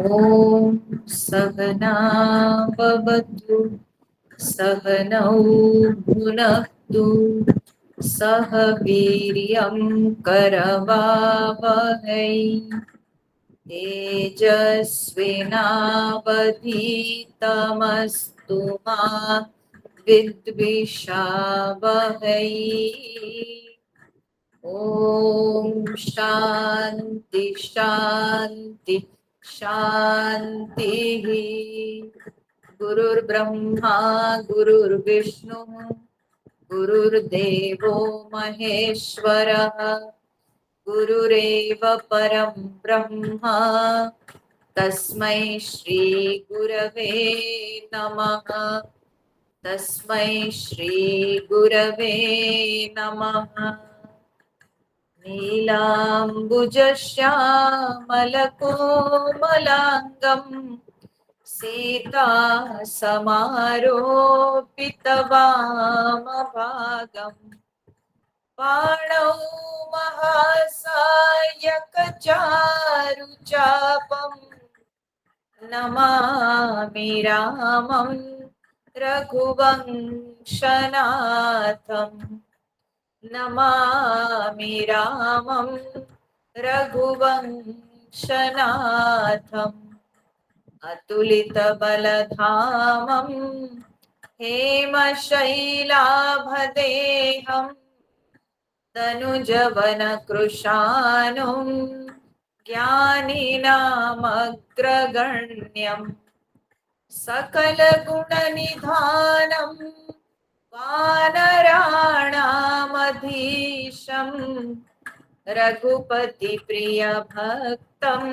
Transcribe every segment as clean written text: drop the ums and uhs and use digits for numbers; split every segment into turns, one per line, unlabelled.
ॐ सहना भवतु सहनौ भुनक्तु सह वीर्यं करवावहै तेजस्विनावधीतमस्तु मा विद्विषावहै। ॐ शान्ति शान्ति शान्तिः। गुरुर्ब्रह्मा गुरुर्विष्णुः गुरुर्देवो महेश्वरः गुरुरेव परं ब्रह्मा तस्मै श्री गुरवे नमः। तस्मै श्री गुरवे नमः। नीलाम्बुजश्यामलकोमलाङ्गम् सीतासमारोपितवामभागम् बाणौ महासायकचारुचापम् नमामि रामं रघुवंशनाथम्। नमामि रामं रघुवंशनाथम्। अतुलितबलधामं हेमशैलाभदेहम् तनुजवनकृशानुं ज्ञानिनामग्रगण्यम् सकलगुणनिधानं वानराणामधीशं रघुपतिप्रियभक्तं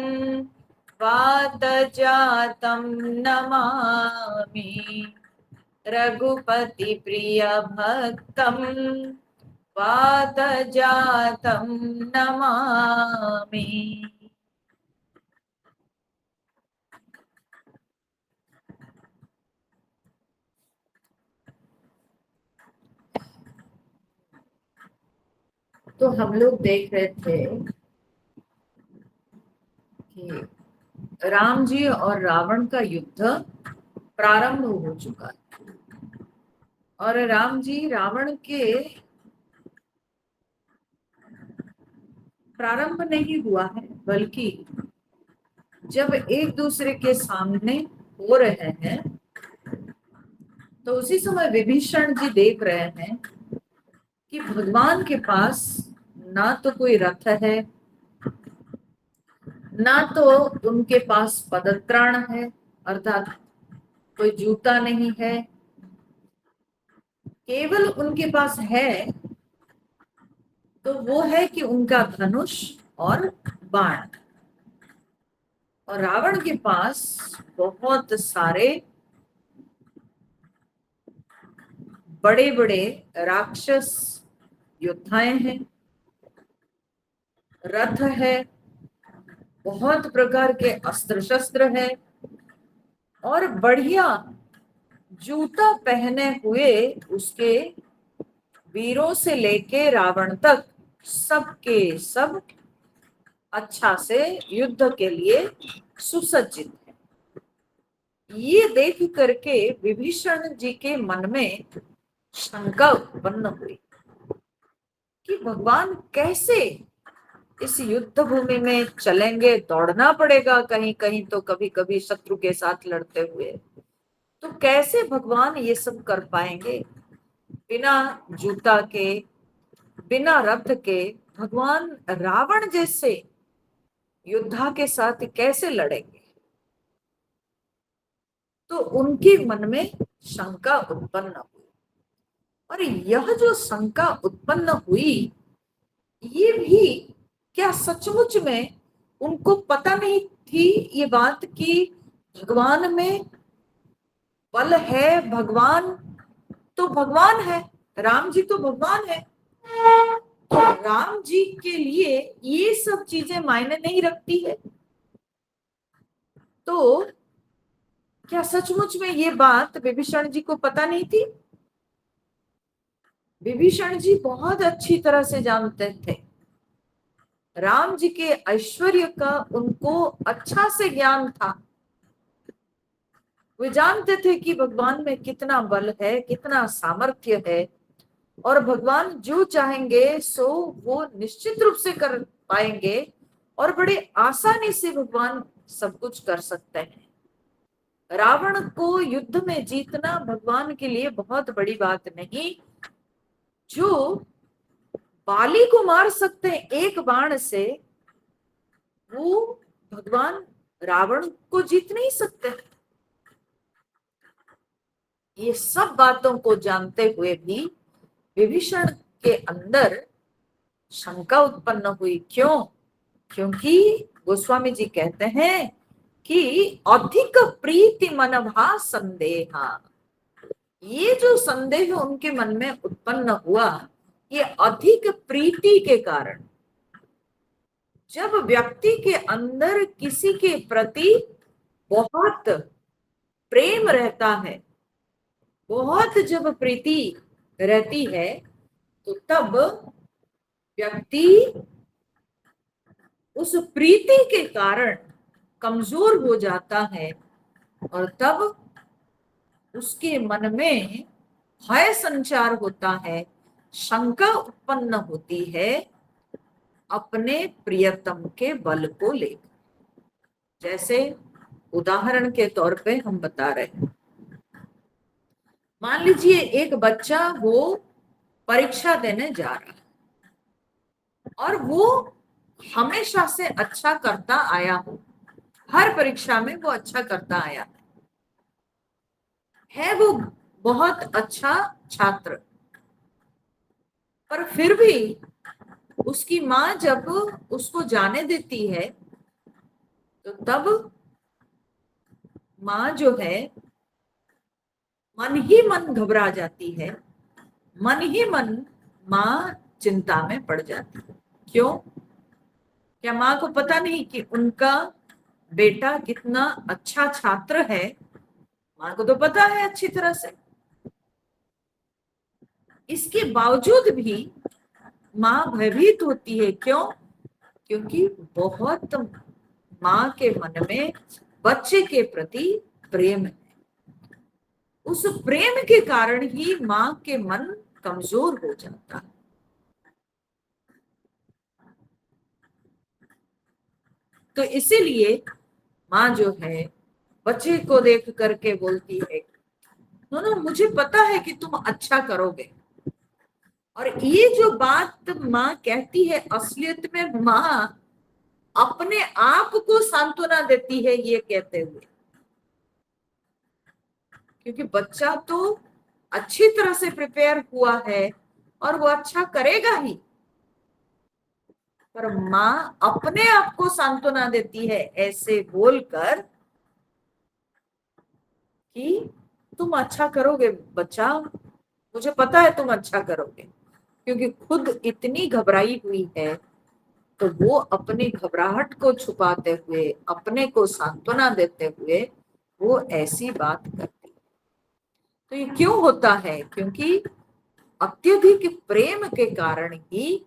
वातजातं नमामि। रघुपतिप्रियभक्तं वातजातं नमामि। तो हम लोग देख रहे थे कि राम जी और रावण का युद्ध प्रारंभ हो चुका है और राम जी रावण के प्रारंभ नहीं हुआ है, बल्कि जब एक दूसरे के सामने हो रहे हैं तो उसी समय विभीषण जी देख रहे हैं कि भगवान के पास ना तो कोई रथ है, ना तो उनके पास पदत्राण है, अर्थात कोई जूता नहीं है। केवल उनके पास है तो वो है कि उनका धनुष और बाण। और रावण के पास बहुत सारे बड़े बड़े राक्षस योद्धाएं हैं, रथ है, बहुत प्रकार के अस्त्र शस्त्र है और बढ़िया जूता पहने हुए उसके वीरों से लेके रावण तक सबके सब अच्छा से युद्ध के लिए सुसज्जित है। ये देख करके विभीषण जी के मन में शंका उत्पन्न हुई कि भगवान कैसे इस युद्ध भूमि में चलेंगे, दौड़ना पड़ेगा कहीं कहीं तो कभी कभी शत्रु के साथ लड़ते हुए, तो कैसे भगवान ये सब कर पाएंगे। बिना जूता के, बिना रथ के भगवान रावण जैसे योद्धा के साथ कैसे लड़ेंगे। तो उनके मन में शंका उत्पन्न हुई और यह जो शंका उत्पन्न हुई ये भी क्या सचमुच में उनको पता नहीं थी ये बात कि भगवान में बल है। भगवान तो भगवान है, राम जी तो भगवान है, तो राम जी के लिए ये सब चीजें मायने नहीं रखती है। तो क्या सचमुच में ये बात विभीषण जी को पता नहीं थी? विभीषण जी बहुत अच्छी तरह से जानते थे राम जी के ऐश्वर्य का उनको अच्छा से ज्ञान था। वे जानते थे कि भगवान में कितना बल है, कितना सामर्थ्य है, और भगवान जो चाहेंगे सो वो निश्चित रूप से कर पाएंगे, और बड़े आसानी से भगवान सब कुछ कर सकते हैं। रावण को युद्ध में जीतना भगवान के लिए बहुत बड़ी बात नहीं। जो बाली को मार सकते हैं एक बाण से, वो भगवान रावण को जीत नहीं सकते। ये सब बातों को जानते हुए भी विभीषण के अंदर शंका उत्पन्न हुई। क्यों? क्योंकि गोस्वामी जी कहते हैं कि अधिक प्रीति मनभा संदेहा। ये जो संदेह उनके मन में उत्पन्न हुआ, ये अधिक प्रीति के कारण। जब व्यक्ति के अंदर किसी के प्रति बहुत प्रेम रहता है, बहुत जब प्रीति रहती है, तो तब व्यक्ति उस प्रीति के कारण कमजोर हो जाता है, और तब उसके मन में भय संचार होता है, शंका उत्पन्न होती है अपने प्रियतम के बल को लेकर। जैसे उदाहरण के तौर पे हम बता रहे हैं, मान लीजिए एक बच्चा वो परीक्षा देने जा रहा है और वो हमेशा से अच्छा करता आया हो, हर परीक्षा में वो अच्छा करता आया है, वो बहुत अच्छा छात्र। पर फिर भी उसकी माँ जब उसको जाने देती है, तो तब माँ जो है मन ही मन घबरा जाती है, मन ही मन माँ चिंता में पड़ जाती है। क्यों? क्या माँ को पता नहीं कि उनका बेटा कितना अच्छा छात्र है? माँ को तो पता है अच्छी तरह से। इसके बावजूद भी माँ भयभीत होती है। क्यों? क्योंकि बहुत माँ के मन में बच्चे के प्रति प्रेम है। उस प्रेम के कारण ही माँ के मन कमजोर हो जाता है। तो इसीलिए माँ जो है बच्चे को देख करके बोलती है, नो नो, मुझे पता है कि तुम अच्छा करोगे। और ये जो बात माँ कहती है, असलियत में माँ अपने आप को सांत्वना देती है ये कहते हुए, क्योंकि बच्चा तो अच्छी तरह से प्रिपेयर हुआ है और वो अच्छा करेगा ही। पर माँ अपने आप को सांत्वना देती है ऐसे बोलकर कि तुम अच्छा करोगे बच्चा, मुझे पता है तुम अच्छा करोगे। क्योंकि खुद इतनी घबराई हुई है, तो वो अपनी घबराहट को छुपाते हुए, अपने को सांत्वना देते हुए वो ऐसी बात करती है। तो ये क्यों होता है? क्योंकि अत्यधिक प्रेम के कारण ही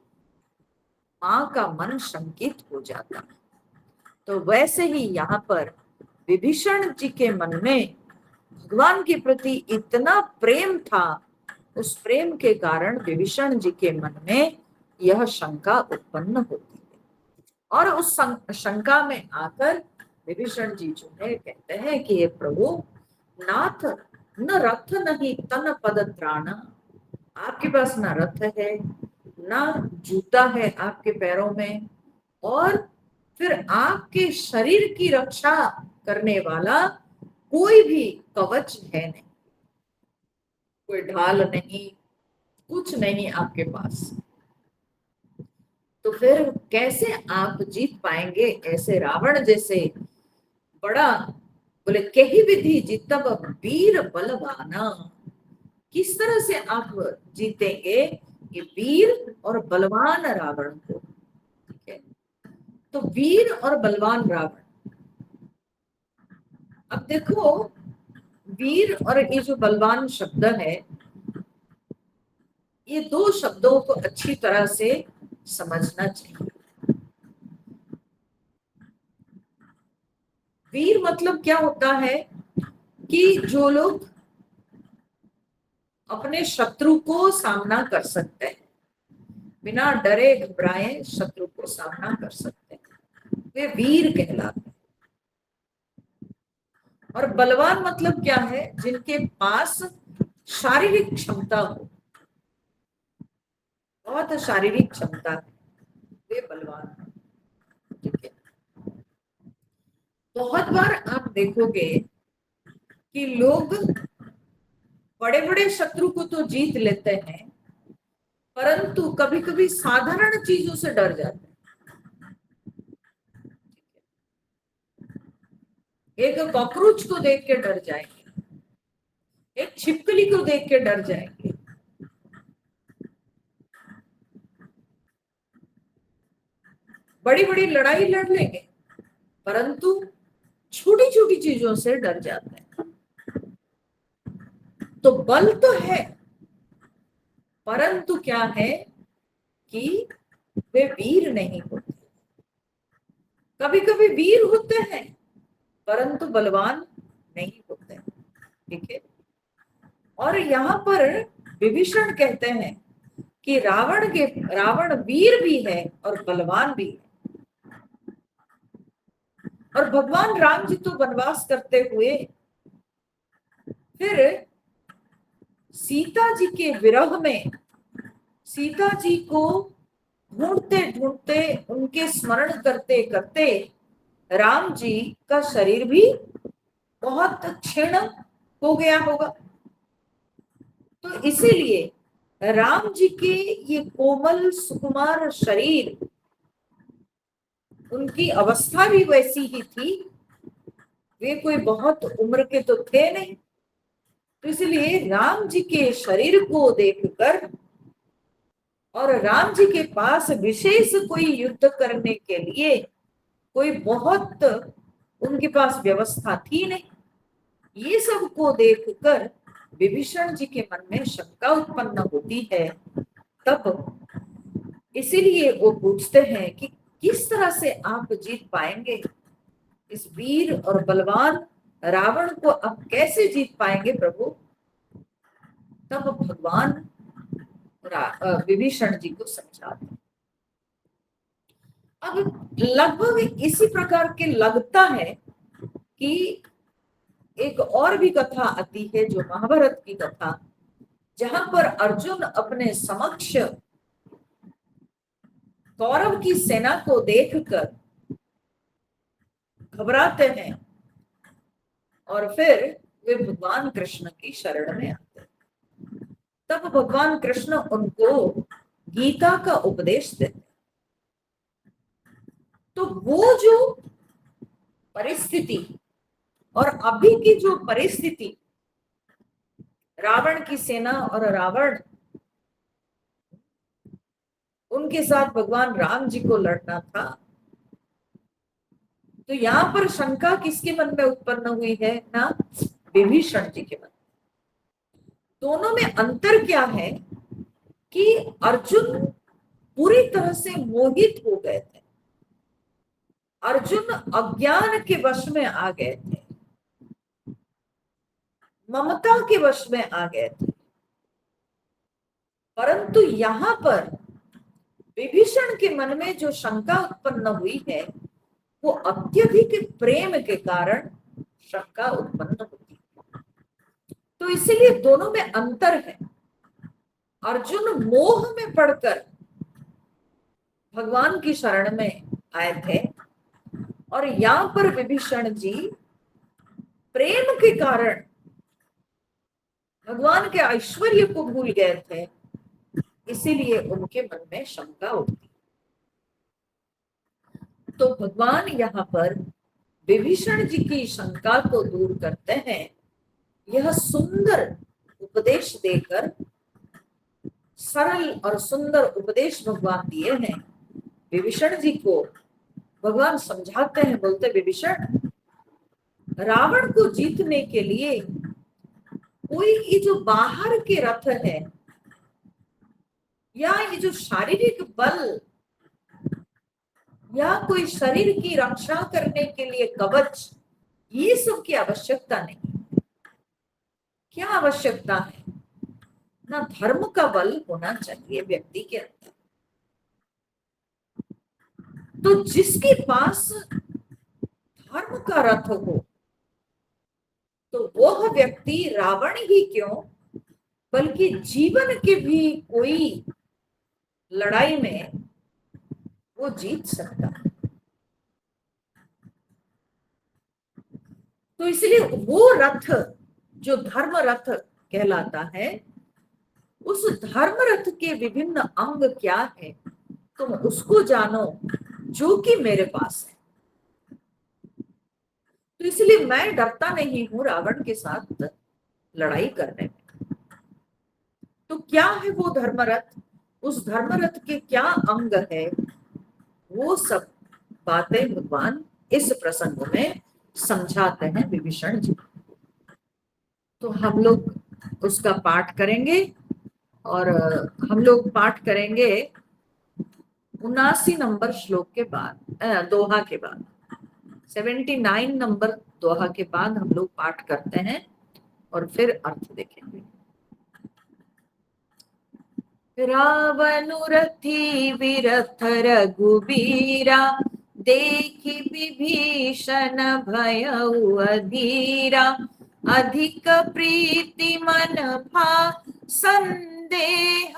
माँ का मन शंकित हो जाता है। तो वैसे ही यहाँ पर विभीषण जी के मन में भगवान के प्रति इतना प्रेम था, उस प्रेम के कारण विभीषण जी के मन में यह शंका उत्पन्न होती है। और उस शंका में आकर विभीषण जी जो है कहते हैं कि हे प्रभु नाथ, न रथ नहीं तन पद त्राणा। आपके पास ना रथ है, ना जूता है आपके पैरों में, और फिर आपके शरीर की रक्षा करने वाला कोई भी कवच है नहीं, कोई ढाल नहीं, कुछ नहीं आपके पास। तो फिर कैसे आप जीत पाएंगे ऐसे रावण जैसे बड़ा? बोले कही विधि जीतब वीर बलवाना। किस तरह से आप जीतेंगे ये वीर और बलवान रावण को? ठीक है, तो वीर और बलवान रावण, अब देखो वीर और ये जो बलवान शब्द है, ये दो शब्दों को अच्छी तरह से समझना चाहिए। वीर मतलब क्या होता है कि जो लोग अपने शत्रु को सामना कर सकते हैं, बिना डरे घबराए शत्रु को सामना कर सकते हैं, वे वीर कहलाते हैं। और बलवान मतलब क्या है? जिनके पास शारीरिक क्षमता हो, बहुत शारीरिक क्षमता है, वे बलवान है। ठीक है। बहुत बार आप देखोगे कि लोग बड़े बड़े शत्रु को तो जीत लेते हैं, परंतु कभी कभी साधारण चीजों से डर जाते हैं। एक कॉकरोच को देख के डर जाएंगे, एक छिपकली को देख के डर जाएंगे, बड़ी बड़ी लड़ाई लड़ लेंगे, परंतु छोटी छोटी चीजों से डर जाते हैं। तो बल तो है, परंतु क्या है कि वे वीर नहीं होते। कभी कभी वीर होते हैं परंतु बलवान नहीं होते। ठीक है। और यहाँ पर विभीषण कहते हैं कि रावण वीर भी है और बलवान भी है। और भगवान राम जी तो वनवास करते हुए फिर सीता जी के विरह में सीता जी को ढूंढते ढूंढते, उनके स्मरण करते करते राम जी का शरीर भी बहुत क्षीण हो गया होगा। तो इसीलिए राम जी के ये कोमल सुकुमार शरीर, उनकी अवस्था भी वैसी ही थी, वे कोई बहुत उम्र के तो थे नहीं। तो इसलिए राम जी के शरीर को देखकर और राम जी के पास विशेष कोई युद्ध करने के लिए कोई बहुत उनके पास व्यवस्था थी नहीं। ये सब को देखकर विभीषण जी के मन में शंका उत्पन्न होती है। तब इसीलिए वो पूछते हैं कि किस तरह से आप जीत पाएंगे इस वीर और बलवान रावण को, आप कैसे जीत पाएंगे प्रभु? तब भगवान विभीषण जी को समझाते हैं। अब लगभग इसी प्रकार के लगता है कि एक और भी कथा आती है, जो महाभारत की कथा, जहां पर अर्जुन अपने समक्ष कौरव की सेना को देखकर घबराते हैं और फिर वे भगवान कृष्ण की शरण में आते हैं। तब भगवान कृष्ण उनको गीता का उपदेश देते हैं। तो वो जो परिस्थिति और अभी की जो परिस्थिति, रावण की सेना और रावण, उनके साथ भगवान राम जी को लड़ना था, तो यहां पर शंका किसके मन में उत्पन्न हुई है? ना विभीषण जी के मन। दोनों में अंतर क्या है कि अर्जुन पूरी तरह से मोहित हो गए थे, अर्जुन अज्ञान के वश में आ गए थे, ममता के वश में आ गए थे। परंतु यहां पर विभीषण के मन में जो शंका उत्पन्न हुई है, वो अत्यधिक प्रेम के कारण शंका उत्पन्न होती है। तो इसीलिए दोनों में अंतर है। अर्जुन मोह में पड़कर भगवान की शरण में आए थे, और यहां पर विभीषण जी प्रेम के कारण भगवान के ऐश्वर्य को भूल गए थे, इसीलिए उनके मन में शंका उठी। तो भगवान यहाँ पर विभीषण जी की शंका को दूर करते हैं, यह सुंदर उपदेश देकर, सरल और सुंदर उपदेश भगवान दिए हैं। विभीषण जी को भगवान समझाते हैं, बोलते विभीषण, रावण को जीतने के लिए कोई ये जो बाहर के रथ है, या ये जो शारीरिक बल, या कोई शरीर की रक्षा करने के लिए कवच, ये सब की आवश्यकता नहीं। क्या आवश्यकता है? ना धर्म का बल होना चाहिए व्यक्ति के अंदर। तो जिसके पास धर्म का रथ हो, तो वह व्यक्ति रावण ही क्यों, बल्कि जीवन के भी कोई लड़ाई में वो जीत सकता है। तो इसलिए वो रथ जो धर्म रथ कहलाता है, उस धर्म रथ के विभिन्न अंग क्या है, तुम उसको जानो जो कि मेरे पास है। तो इसलिए मैं डरता नहीं हूं रावण के साथ लड़ाई करने में। तो क्या है वो धर्मरथ, उस धर्मरथ के क्या अंग है, वो सब बातें भगवान इस प्रसंग में समझाते हैं विभीषण जी। तो हम लोग उसका पाठ करेंगे, और हम लोग पाठ करेंगे 79 नंबर श्लोक के बाद, दोहा के बाद। 79 नंबर दोहा के बाद हम लोग पाठ करते हैं और फिर अर्थ देखेंगे। रावनुरथी विरथ रघुबीरा, देखि विभीषण भयउ अधीरा। अधिक प्रीति मन भा संदेह,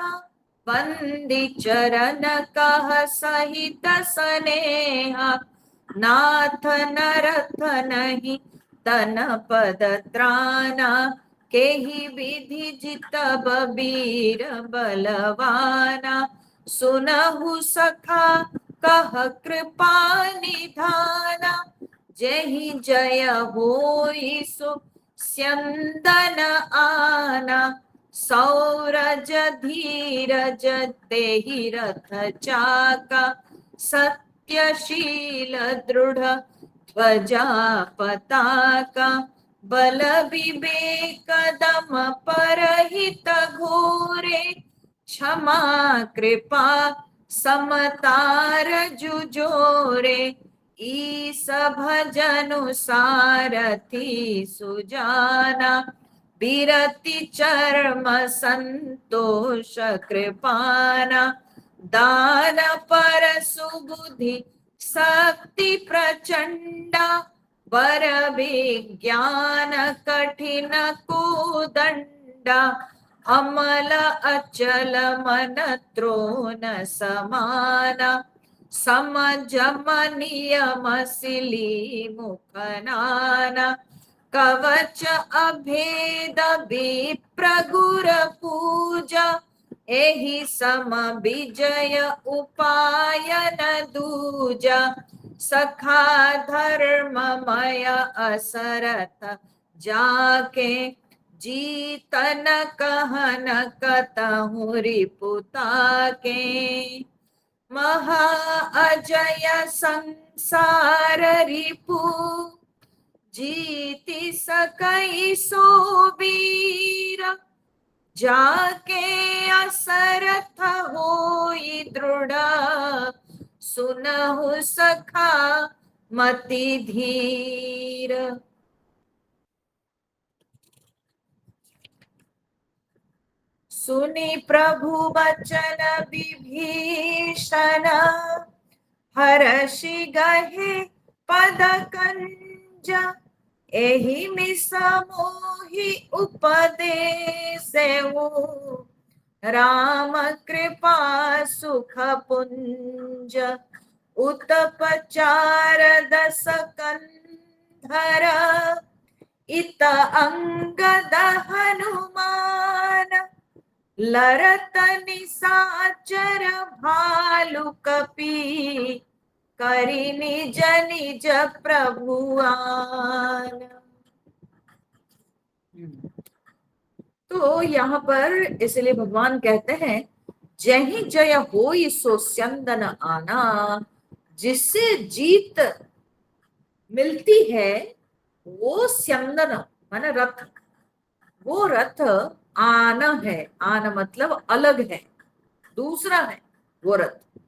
बंदी चरण कह सहित स्नेहा। नाथ नरथ नहीं तन पद त्राना, केहि विधि जितब वीर बलवाना। सुनहु सखा कह कृपा निधाना, जेहि जय होई सो स्यंदन आना। सौरज धीरज तेहि रथ चाका, सत्यशील दृढ़ ध्वजा पताका। बल विवेक दम परहित घोरे, क्षमा कृपा समतार जुजोरे। ईस भजनु सारथी सुजाना, बिरति चर्म संतोष कृपाना। दान पर सुबुद्धि शक्ति प्रचंडा, वर विज्ञान कठिन कुदंडा। अमल अचल मन त्रोन समाना, समझम नियम सिली मुख नाना। कवच अभेद विप्रगुर पूजा, एहि सम विजय उपायन दूजा। सखा धर्ममय असरथ जाके, जीतन कहन कतहु रिपुता के। महा अजय संसार रिपु, जीति सकई सो वीर। जाके असरथ होई दृढ़, सुनहु सखा मति धीर। सुनि प्रभु वचन विभीषण, हर्षि गहे पद कंज। एहि मिस मोहि उपदेसेउ, राम कृपा सुख पुंज। उत्पचार दस कंधर, इत अंगद हनुमान। लरत निसाचर भालु कपि, करि निज निज प्रभुआन। तो यहाँ पर इसलिए भगवान कहते हैं, जय जय होई सो स्यंदन आना। जिससे जीत मिलती है वो स्यंदन माने रथ, वो रथ आना है। आना मतलब अलग है, दूसरा है वो रथ।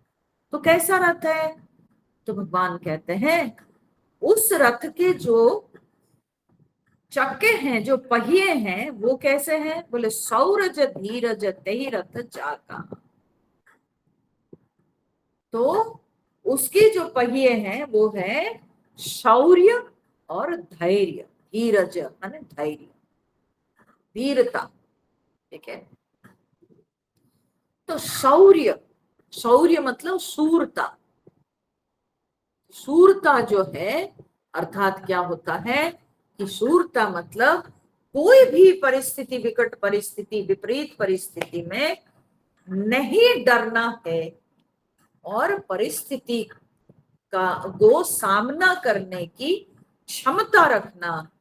तो कैसा रथ है? तो भगवान कहते हैं, उस रथ के जो चक्के हैं, जो पहिए हैं वो कैसे हैं? बोले सौरज धीरज तेहि रथ चाका। तो उसके जो पहिए हैं वो है शौर्य और धैर्य। धीरज माने धैर्य, वीरता। ठीक है। तो शौर्य, शौर्य मतलब शूरता। शूरता जो है अर्थात क्या होता है कि शूरता मतलब कोई भी परिस्थिति, विकट परिस्थिति, विपरीत परिस्थिति में नहीं डरना है और परिस्थिति का वो सामना करने की क्षमता रखना,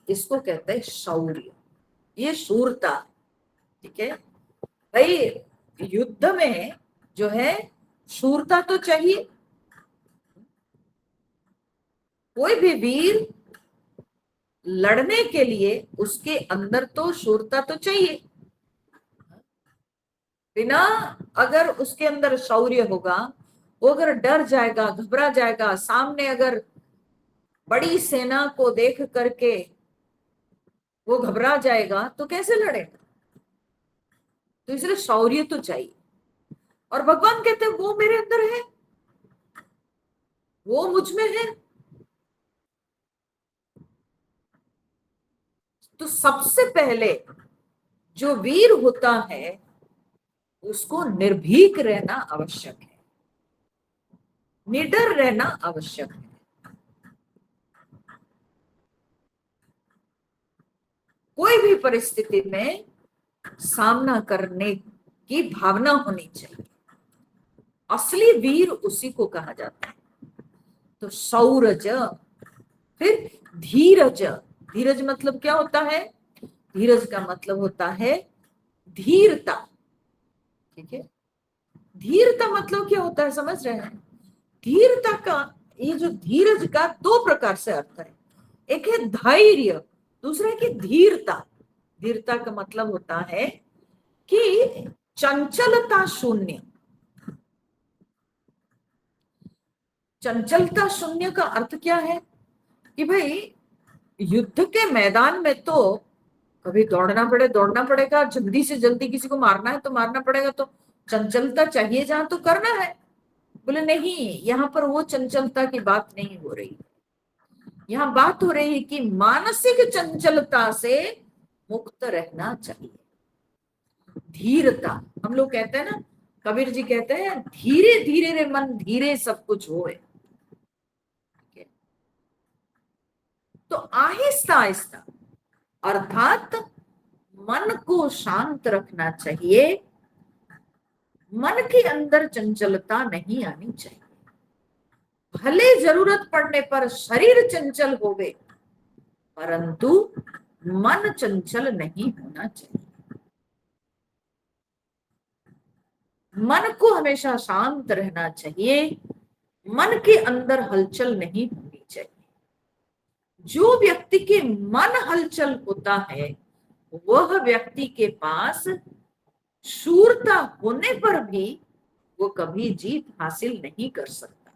इसको कहते हैं शौर्य। ये शूरता। ठीक है भाई, युद्ध में जो है शूरता तो चाहिए। कोई भी वीर लड़ने के लिए उसके अंदर तो शूरता तो चाहिए। बिना अगर उसके अंदर शौर्य होगा, वो अगर डर जाएगा, घबरा जाएगा, सामने अगर बड़ी सेना को देख करके वो घबरा जाएगा तो कैसे लड़ेगा? तो इसलिए शौर्य तो चाहिए। और भगवान कहते हैं वो मेरे अंदर है, वो मुझ में है। तो सबसे पहले जो वीर होता है उसको निर्भीक रहना आवश्यक है, निडर रहना आवश्यक है। कोई भी परिस्थिति में सामना करने की भावना होनी चाहिए। असली वीर उसी को कहा जाता है। तो सौरज, फिर धीरज। धीरज मतलब क्या होता है? धीरज का मतलब होता है धीरता। ठीक है। धीरता मतलब क्या होता है समझ रहे हैं? धीरता का, ये जो धीरज का दो प्रकार से अर्थ है। एक है धैर्य, दूसरा है कि धीरता। धीरता का मतलब होता है कि चंचलता शून्य। चंचलता शून्य का अर्थ क्या है कि भाई युद्ध के मैदान में तो कभी दौड़ना पड़ेगा, जल्दी से जल्दी किसी को मारना है तो मारना पड़ेगा, तो चंचलता चाहिए जहां तो करना है। बोले नहीं, यहाँ पर वो चंचलता की बात नहीं हो रही। यहाँ बात हो रही है कि मानसिक चंचलता से मुक्त रहना चाहिए। धीरता, हम लोग कहते हैं ना, कबीर जी कहते हैं धीरे धीरे रे मन धीरे सब कुछ होए। तो आहिस्ता आहिस्ता, अर्थात मन को शांत रखना चाहिए। मन के अंदर चंचलता नहीं आनी चाहिए। भले जरूरत पड़ने पर शरीर चंचल होवे, परंतु मन चंचल नहीं होना चाहिए। मन को हमेशा शांत रहना चाहिए, मन के अंदर हलचल नहीं होनी चाहिए। जो व्यक्ति के मन हलचल होता है वह व्यक्ति के पास शूरता होने पर भी वो कभी जीत हासिल नहीं कर सकता।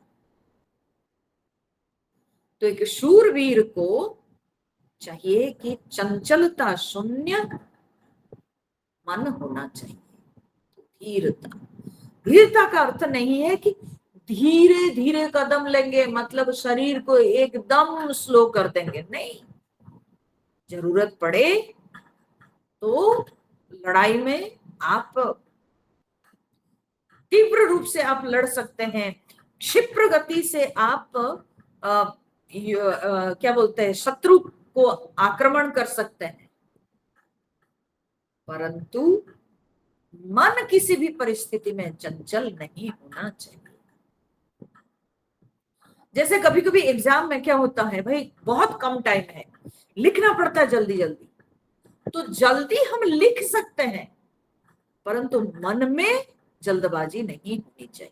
तो एक शूरवीर को चाहिए कि चंचलता शून्य मन होना चाहिए। धीरता, धीरता का अर्थ नहीं है कि धीरे धीरे कदम लेंगे, मतलब शरीर को एकदम स्लो कर देंगे, नहीं। जरूरत पड़े तो लड़ाई में आप तीव्र रूप से आप लड़ सकते हैं, क्षिप्र गति से आप क्या बोलते हैं, शत्रु को आक्रमण कर सकते हैं, परंतु मन किसी भी परिस्थिति में चंचल नहीं होना चाहिए। जैसे कभी कभी एग्जाम में क्या होता है भाई, बहुत कम टाइम है, लिखना पड़ता है जल्दी जल्दी, तो जल्दी हम लिख सकते हैं, परंतु मन में जल्दबाजी नहीं होनी चाहिए।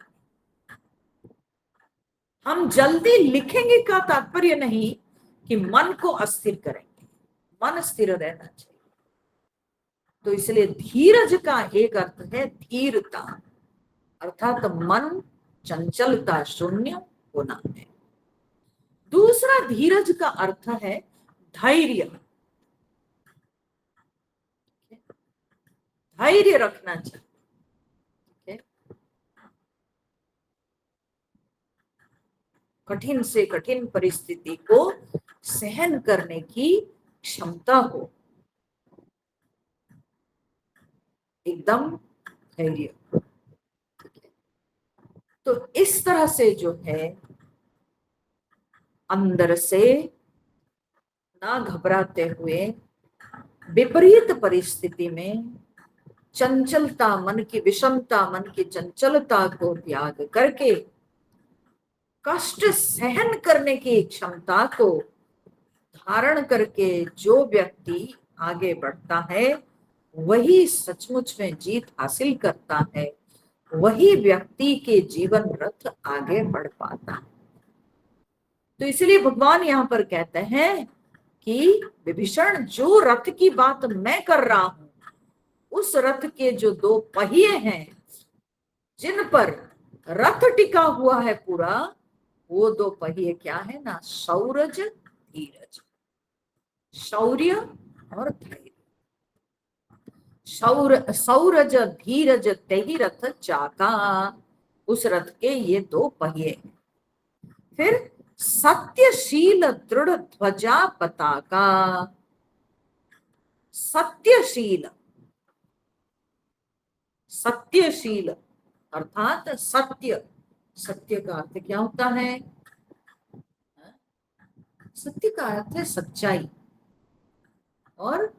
हम जल्दी लिखेंगे का तात्पर्य नहीं कि मन को अस्थिर करेंगे, मन स्थिर रहना चाहिए। तो इसलिए धीरज का एक अर्थ है धीरता, अर्थात मन चंचलता शून्य होना है। दूसरा धीरज का अर्थ है धैर्य। धैर्य रखना चाहिए। ठीक है? कठिन से कठिन परिस्थिति को सहन करने की क्षमता हो, एकदम धैर्य। तो इस तरह से जो है अंदर से ना घबराते हुए विपरीत परिस्थिति में चंचलता, मन की विषमता, मन की चंचलता को त्याग करके कष्ट सहन करने की क्षमता को धारण करके जो व्यक्ति आगे बढ़ता है वही सचमुच में जीत हासिल करता है, वही व्यक्ति के जीवन रथ आगे बढ़ पाता है। तो इसलिए भगवान यहाँ पर कहते हैं कि विभीषण, जो रथ की बात मैं कर रहा हूं, उस रथ के जो दो पहिए हैं जिन पर रथ टिका हुआ है पूरा, वो दो पहिए क्या है ना, शौरज धीरज। शौर्य और धैर्य। सौरज धीरज तेहि रथ चाका, उस रथ के ये दो पहिए। फिर सत्यशील दृढ़ ध्वजा पताका। सत्यशील, सत्यशील अर्थात सत्य। सत्य का अर्थ क्या होता है? सत्य का अर्थ है सच्चाई, और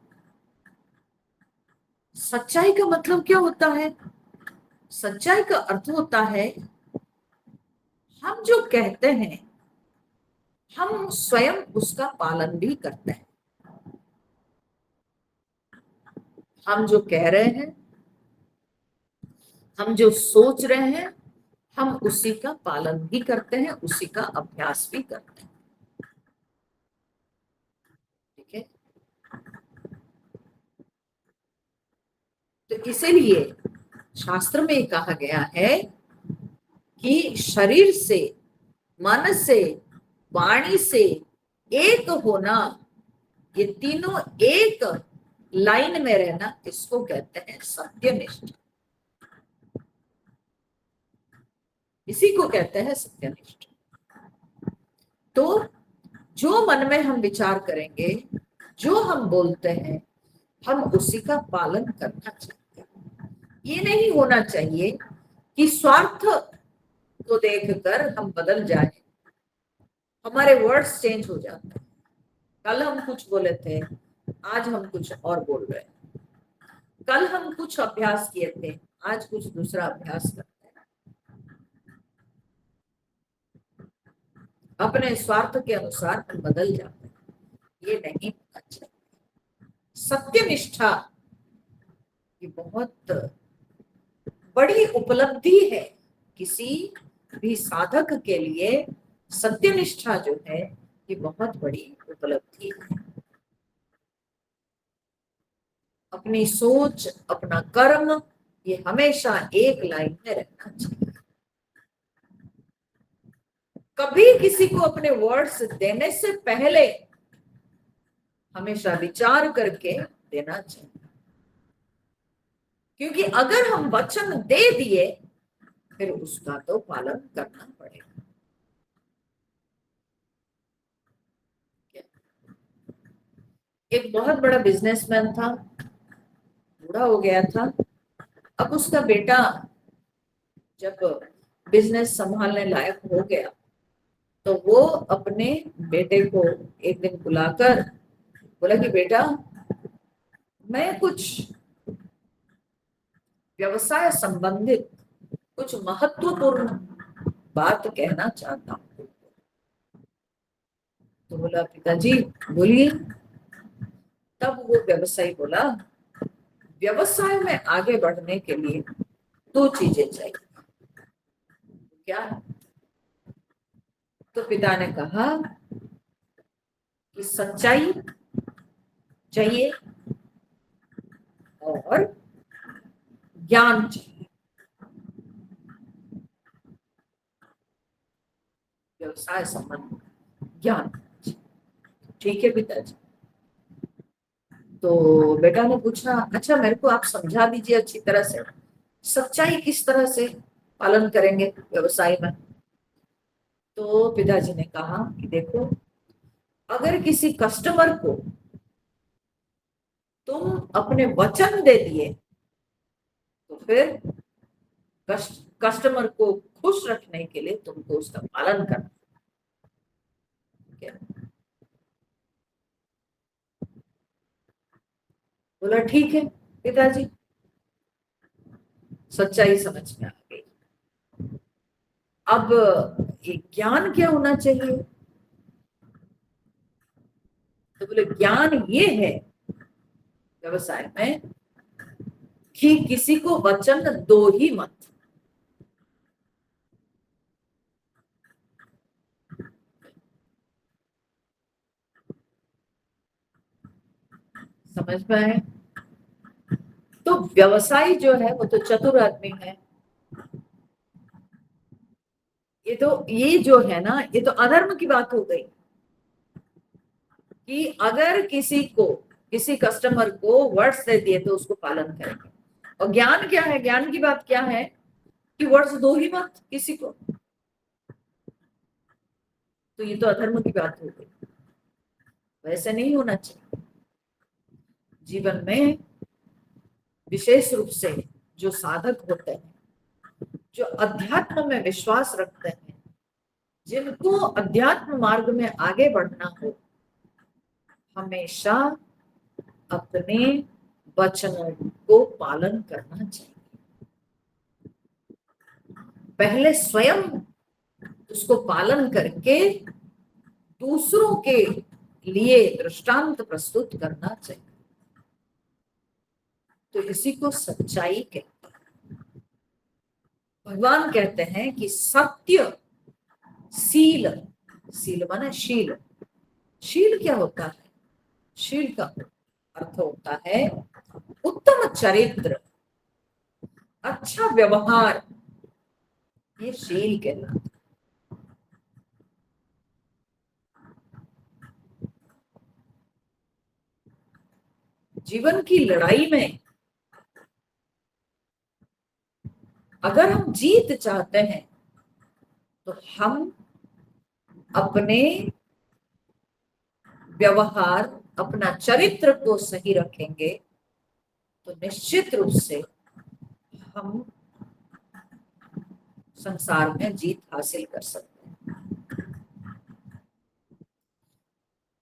सच्चाई का मतलब क्या होता है? सच्चाई का अर्थ होता है हम जो कहते हैं हम स्वयं उसका पालन भी करते हैं। हम जो कह रहे हैं, हम जो सोच रहे हैं, हम उसी का पालन भी करते हैं, उसी का अभ्यास भी करते हैं। ठीक है? तो इसीलिए शास्त्र में कहा गया है कि शरीर से, मन से, वाणी से एक होना, ये तीनों एक लाइन में रहना, इसको कहते हैं सत्यनिष्ठ। इसी को कहते हैं सत्यनिष्ठ। तो जो मन में हम विचार करेंगे, जो हम बोलते हैं, हम उसी का पालन करना चाहिए। ये नहीं होना चाहिए कि स्वार्थ को देखकर हम बदल जाए, हमारे वर्ड्स चेंज हो जाते हैं। कल हम कुछ बोले थे, आज हम कुछ और बोल रहे हैं। कल हम कुछ अभ्यास किए थे, आज कुछ दूसरा अभ्यास करते हैं। अपने स्वार्थ के अनुसार हम बदल जाते हैं, ये नहीं होना चाहिए। सत्यनिष्ठा ये बहुत बड़ी उपलब्धि है किसी भी साधक के लिए। सत्यनिष्ठा जो है ये बहुत बड़ी उपलब्धि है। अपनी सोच, अपना कर्म, ये हमेशा एक लाइन में रहना चाहिए। कभी किसी को अपने वर्ड्स देने से पहले हमेशा विचार करके देना चाहिए, क्योंकि अगर हम वचन दे दिए फिर उसका तो पालन करना पड़ेगा। एक बहुत बड़ा बिजनेसमैन था, बूढ़ा हो गया था। अब उसका बेटा जब बिजनेस संभालने लायक हो गया तो वो अपने बेटे को एक दिन बुलाकर बोला कि बेटा, मैं कुछ व्यवसाय संबंधित कुछ महत्वपूर्ण बात कहना चाहता हूँ। तो बोला पिताजी बोलिए। तब वो व्यवसायी बोला, व्यवसाय में आगे बढ़ने के लिए दो चीजें चाहिए। क्या? तो पिता ने कहा कि सच्चाई चाहिए और ज्ञान चाहिए। व्यवसाय संबंधी ज्ञान। ठीक है पिताजी। तो बेटा ने पूछा, अच्छा मेरे को आप समझा दीजिए अच्छी तरह से, सच्चाई किस तरह से पालन करेंगे व्यवसाय में। तो पिताजी ने कहा कि देखो, अगर किसी कस्टमर को तुम अपने वचन दे दिए तो फिर कस्टमर को खुश रखने के लिए तुमको उसका पालन करना है। बोला ठीक है पिताजी, सच्चाई समझ में आ गई। अब ये ज्ञान क्या होना चाहिए? तो बोले ज्ञान ये है व्यवसाय में कि किसी को वचन दो ही मत। समझ में आए? तो व्यवसायी जो है वो तो चतुर आदमी है। ये जो है ना, ये तो अधर्म की बात हो गई कि अगर किसी कस्टमर को वर्ड्स दे दिए तो उसको पालन करेंगे। और ज्ञान क्या है? ज्ञान की बात क्या है कि वर्ड्स दो ही मत किसी को। तो ये तो अधर्म की बात हो गई, वैसे नहीं होना चाहिए। जीवन में विशेष रूप से जो साधक होते हैं, जो अध्यात्म में विश्वास रखते हैं, जिनको अध्यात्म मार्ग में आगे बढ़ना हो, हमेशा अपने वचनों को पालन करना चाहिए। पहले स्वयं उसको पालन करके दूसरों के लिए दृष्टांत प्रस्तुत करना चाहिए। तो इसी को सच्चाई कहते हैं। भगवान कहते हैं कि सत्य, सील, सील माने शील। शील क्या होता है? शील का अर्थ होता है उत्तम चरित्र, अच्छा व्यवहार, ये शील कहलाता है। जीवन की लड़ाई में अगर हम जीत चाहते हैं तो हम अपने व्यवहार, अपना चरित्र को सही रखेंगे तो निश्चित रूप से हम संसार में जीत हासिल कर सकते हैं।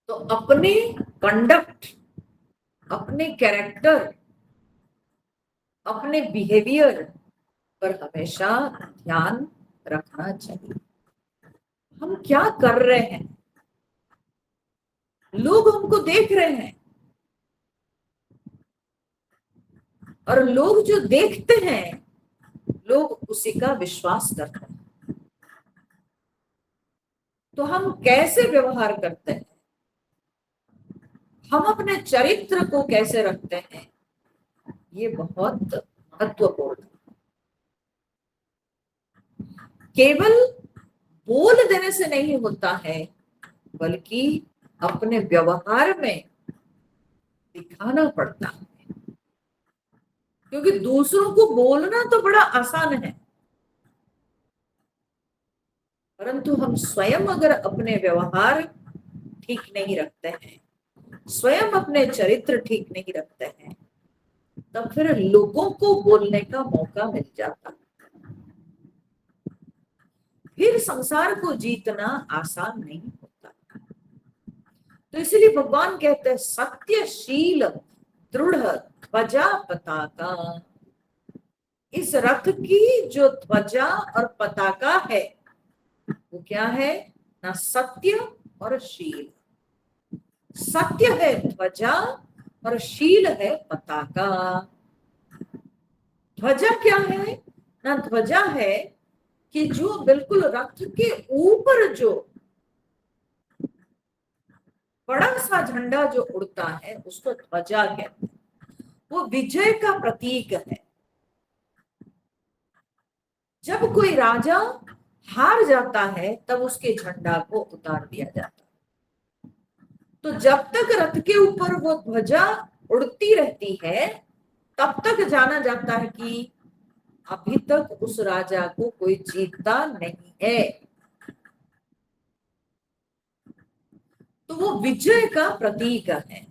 तो अपने कंडक्ट, अपने कैरेक्टर, अपने बिहेवियर पर हमेशा ध्यान रखना चाहिए। हम क्या कर रहे हैं? लोग हमको देख रहे हैं, और लोग जो देखते हैं, लोग उसी का विश्वास करते हैं। तो हम कैसे व्यवहार करते हैं, हम अपने चरित्र को कैसे रखते हैं, ये बहुत महत्वपूर्ण है। केवल बोल देने से नहीं होता है, बल्कि अपने व्यवहार में दिखाना पड़ता है। क्योंकि दूसरों को बोलना तो बड़ा आसान है, परंतु हम स्वयं अगर अपने व्यवहार ठीक नहीं रखते हैं, स्वयं अपने चरित्र ठीक नहीं रखते हैं, तब फिर लोगों को बोलने का मौका मिल जाता है। फिर संसार को जीतना आसान नहीं होता। तो इसलिए भगवान कहते हैं सत्यशील दृढ़ ध्वजा पताका। इस रथ की जो ध्वजा और पताका है वो क्या है? ना सत्य और शील। सत्य है ध्वजा और शील है पताका। ध्वजा क्या है? ना ध्वजा है कि जो बिल्कुल रथ के ऊपर जो बड़ा सा झंडा जो उड़ता है उसको ध्वजा कहते हैं। वो विजय का प्रतीक है। जब कोई राजा हार जाता है तब उसके झंडा को उतार दिया जाता है। तो जब तक रथ के ऊपर वो ध्वजा उड़ती रहती है, तब तक जाना जाता है कि अभी तक उस राजा को कोई जीतता नहीं है। तो वो विजय का प्रतीक है।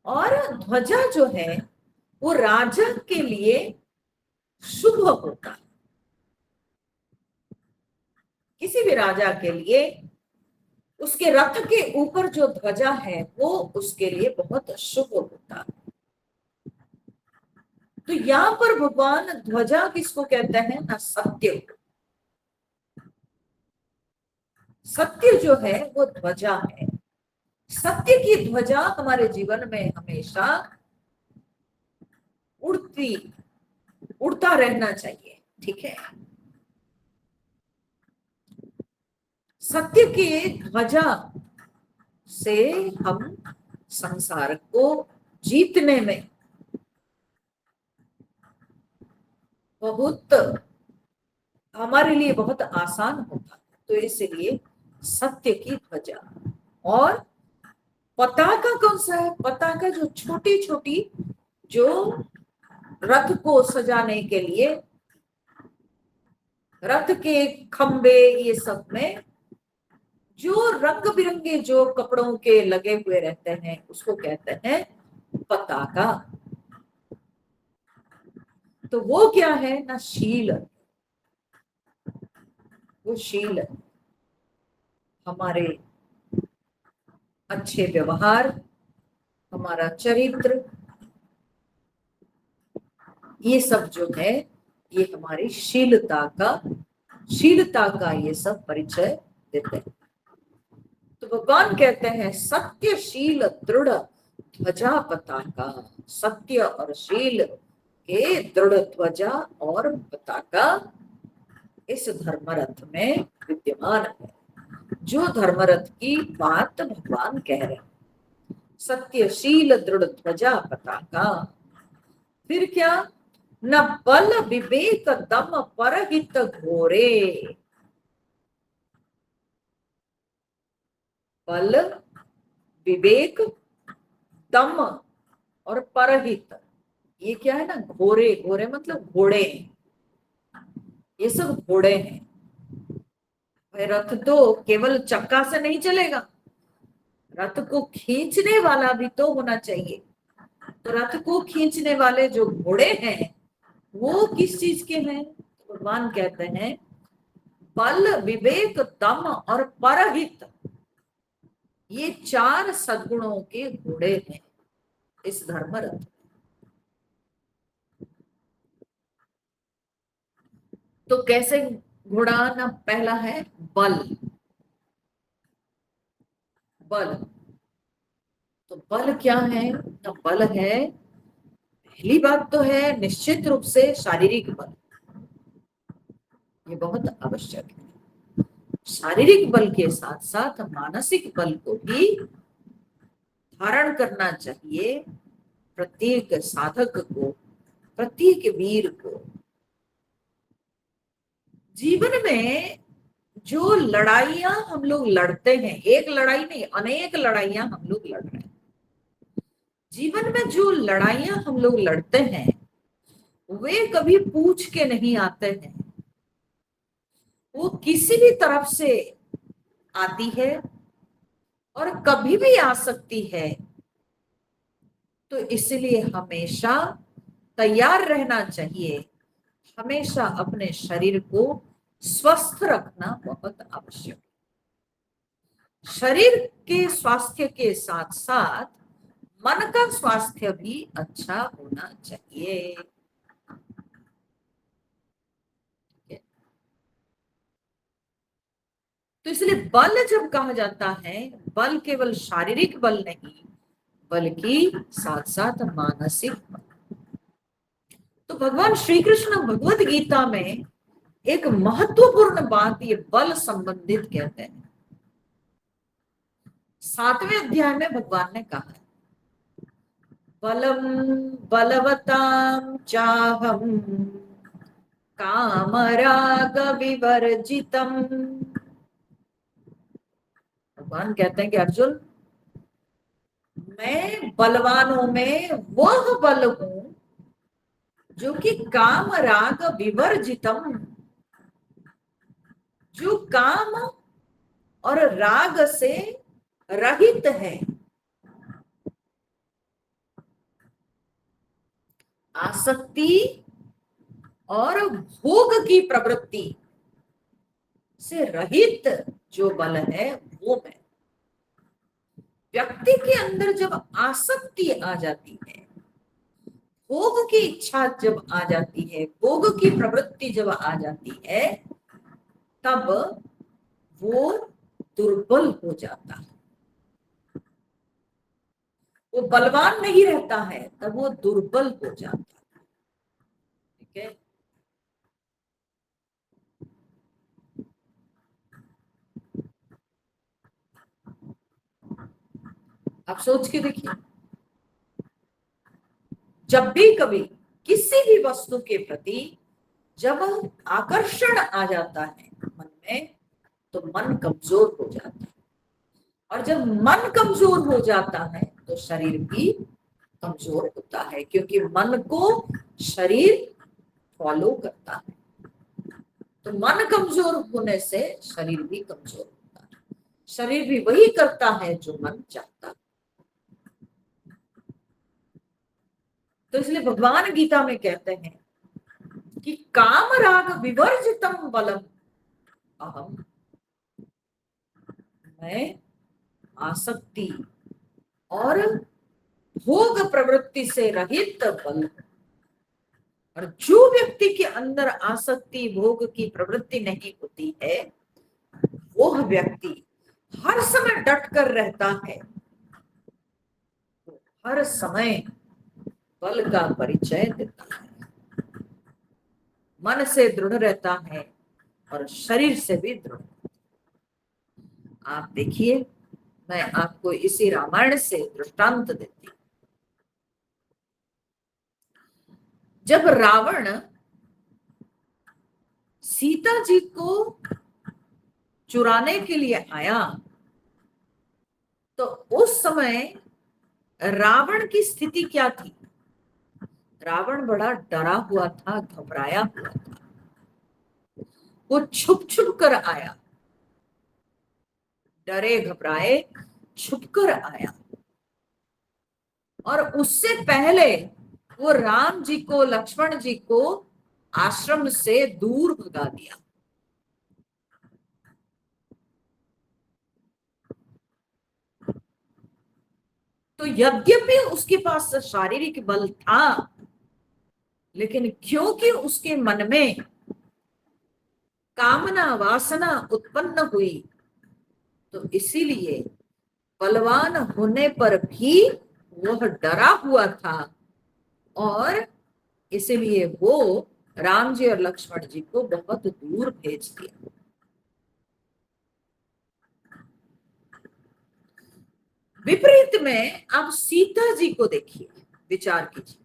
और ध्वजा जो है वो राजा के लिए शुभ होता है। किसी भी राजा के लिए उसके रथ के ऊपर जो ध्वजा है वो उसके लिए बहुत शुभ होता है। तो यहाँ पर भगवान ध्वजा किसको कहते हैं ना, सत्य। सत्य जो है वो ध्वजा है। सत्य की ध्वजा हमारे जीवन में हमेशा उड़ता रहना चाहिए। ठीक है, सत्य की ध्वजा से हम संसार को जीतने में बहुत, हमारे लिए बहुत आसान होता है। तो इसलिए सत्य की ध्वजा। और पताका कौन सा है? पताका जो छोटी छोटी, जो रथ को सजाने के लिए रथ के खंबे, ये सब में जो रंग बिरंगे जो कपड़ों के लगे हुए रहते हैं उसको कहते हैं पताका। तो वो क्या है ना, शील। वो शील हमारे अच्छे व्यवहार, हमारा चरित्र, ये सब जो है ये हमारी शीलता का ये सब परिचय देते हैं। तो भगवान कहते हैं सत्यशील दृढ़ ध्वजा पताका। सत्य और शील के दृढ़ ध्वजा और पताका इस धर्मरथ में विद्यमान है। जो धर्मरथ की बात भगवान कह रहे हैं, सत्यशील दृढ़ ध्वजा पताका। फिर क्या, न बल विवेक दम परहित घोरे। बल, विवेक, दम और परहित, ये क्या है ना, घोरे। घोरे मतलब घोड़े, ये सब घोड़े हैं। रथ तो केवल चक्का से नहीं चलेगा, रथ को खींचने वाला भी तो होना चाहिए। तो रथ को खींचने वाले जो घोड़े हैं वो किस चीज के हैं? तो भगवान कहते हैं बल, विवेक, दम और परहित, ये 4 सद्गुणों के घोड़े हैं इस धर्मरथ। तो कैसे घोड़ा ना, पहला है बल। बल, तो बल क्या है ना, बल है, पहली बात तो है निश्चित रूप से शारीरिक बल, ये बहुत आवश्यक है। शारीरिक बल के साथ साथ मानसिक बल को भी धारण करना चाहिए प्रत्येक साधक को, प्रत्येक वीर को। जीवन में जो लड़ाइयां हम लोग लड़ते हैं, एक लड़ाई नहीं, अनेक लड़ाइयां हम लोग लड़ रहे हैं। जीवन में जो लड़ाइयां हम लोग लड़ते हैं वे कभी पूछ के नहीं आते हैं, वो किसी भी तरफ से आती है और कभी भी आ सकती है। तो इसलिए हमेशा तैयार रहना चाहिए, हमेशा अपने शरीर को स्वस्थ रखना बहुत आवश्यक है। शरीर के स्वास्थ्य के साथ साथ मन का स्वास्थ्य भी अच्छा होना चाहिए। तो इसलिए बल जब कहा जाता है, बल केवल शारीरिक बल नहीं बल्कि साथ साथ मानसिक बल। तो भगवान श्री कृष्ण भगवत गीता में एक महत्वपूर्ण बात ये बल संबंधित कहते हैं। 7वें अध्याय में भगवान ने कहा बलम बलवताम चाहम कामराग विवर्जितम। भगवान कहते हैं कि अर्जुन, मैं बलवानों में वह बल हूं जो कि काम राग विवर्जितम, जो काम और राग से रहित है। आसक्ति और भोग की प्रवृत्ति से रहित जो बल है वो मैं। व्यक्ति के अंदर जब आसक्ति आ जाती है, भोग की इच्छा जब आ जाती है, भोग की प्रवृत्ति जब आ जाती है, तब वो दुर्बल हो जाता है। वो बलवान नहीं रहता है, तब वो दुर्बल हो जाता है। ठीक है। आप सोच के देखिए, जब भी कभी किसी भी वस्तु के प्रति जब आकर्षण आ जाता है मन में, तो मन कमजोर हो जाता है। और जब मन कमजोर हो जाता है तो शरीर भी कमजोर होता है, क्योंकि मन को शरीर फॉलो करता है। तो मन कमजोर होने से शरीर भी कमजोर होता है। शरीर भी वही करता है जो मन चाहता है। तो इसलिए भगवान गीता में कहते हैं कि काम राग विवर्जितम बलम अहम, मैं आसक्ति और भोग प्रवृत्ति से रहित बल। और जो व्यक्ति के अंदर आसक्ति भोग की प्रवृत्ति नहीं होती है, वह व्यक्ति हर समय डट कर रहता है, हर समय बल का परिचय देता है, मन से दृढ़ रहता है और शरीर से भी दृढ़। आप देखिए, मैं आपको इसी रामायण से दृष्टांत देती हूं। जब रावण सीता जी को चुराने के लिए आया, तो उस समय रावण की स्थिति क्या थी? रावण बड़ा डरा हुआ था, घबराया हुआ था। वो छुप छुप कर आया, डरे घबराए छुप कर आया। और उससे पहले वो राम जी को, लक्ष्मण जी को आश्रम से दूर भगा दिया। तो यद्यपि उसके पास शारीरिक बल था, लेकिन क्योंकि उसके मन में कामना वासना उत्पन्न हुई, तो इसीलिए बलवान होने पर भी वह डरा हुआ था, और इसलिए वो राम जी और लक्ष्मण जी को बहुत दूर भेज दिया। विपरीत में आप सीता जी को देखिए, विचार कीजिए।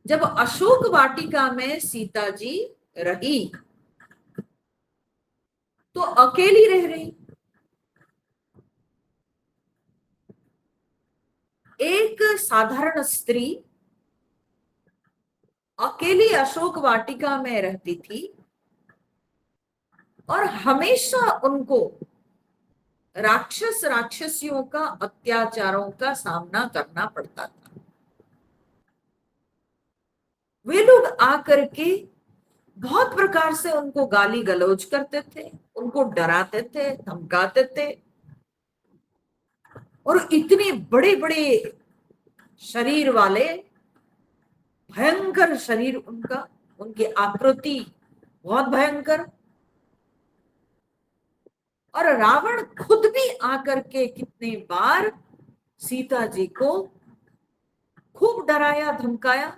जब अशोक वाटिका में सीता जी रही, तो अकेली रह रही। एक साधारण स्त्री अकेली अशोक वाटिका में रहती थी, और हमेशा उनको राक्षस राक्षसियों का, अत्याचारों का सामना करना पड़ता था। वे लोग आकर के बहुत प्रकार से उनको गाली गलौज करते थे, उनको डराते थे, धमकाते थे। और इतने बड़े बड़े शरीर वाले, भयंकर शरीर उनका, उनकी आकृति बहुत भयंकर। और रावण खुद भी आकर के कितनी बार सीता जी को खूब डराया धमकाया,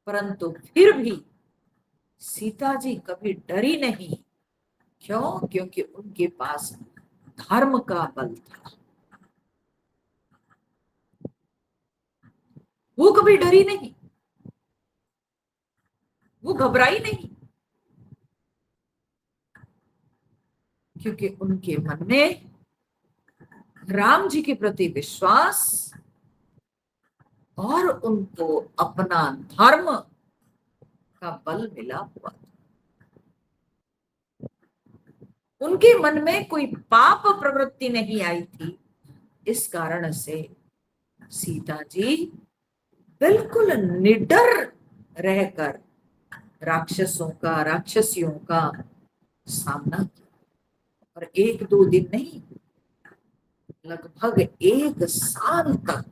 परंतु फिर भी सीता जी कभी डरी नहीं। क्यों? क्योंकि उनके पास धर्म का बल था। वो कभी डरी नहीं, वो घबराई नहीं, क्योंकि उनके मन में राम जी के प्रति विश्वास और उनको अपना धर्म का बल मिला हुआ था। उनके मन में कोई पाप प्रवृत्ति नहीं आई थी। इस कारण से सीता जी बिल्कुल निडर रहकर राक्षसों का, राक्षसियों का सामना किया। और एक दो दिन नहीं, लगभग 1 साल तक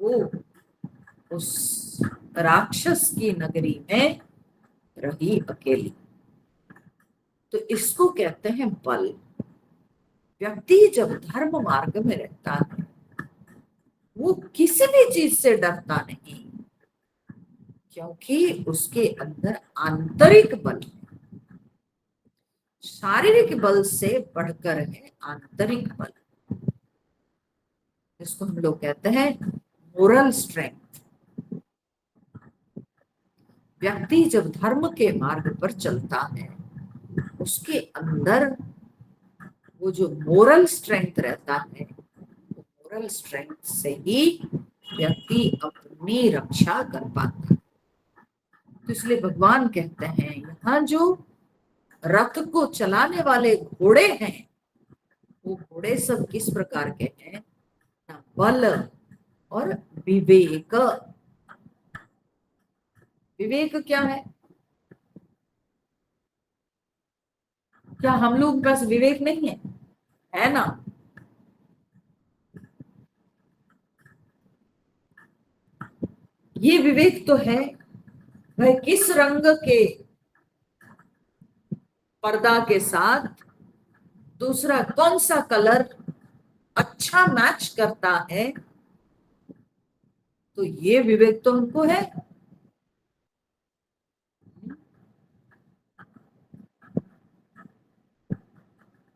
वो उस राक्षस की नगरी में रही अकेली। तो इसको कहते हैं बल। व्यक्ति जब धर्म मार्ग में रहता है वो किसी भी चीज से डरता नहीं, क्योंकि उसके अंदर आंतरिक बल है। शारीरिक बल से बढ़कर है आंतरिक बल, जिसको हम लोग कहते हैं मोरल स्ट्रेंथ। व्यक्ति जब धर्म के मार्ग पर चलता है उसके अंदर वो जो मोरल स्ट्रेंथ रहता है, मोरल स्ट्रेंथ से ही व्यक्ति अपनी रक्षा कर पाता है। तो इसलिए भगवान कहते हैं यहाँ जो रथ को चलाने वाले घोड़े हैं वो घोड़े सब किस प्रकार के हैं? बल और विवेक। विवेक क्या है? क्या हम लोग के पास विवेक नहीं है ना? ये विवेक तो है वह किस रंग के पर्दा के साथ दूसरा कौन सा कलर अच्छा मैच करता है, तो ये विवेक तो हमको है।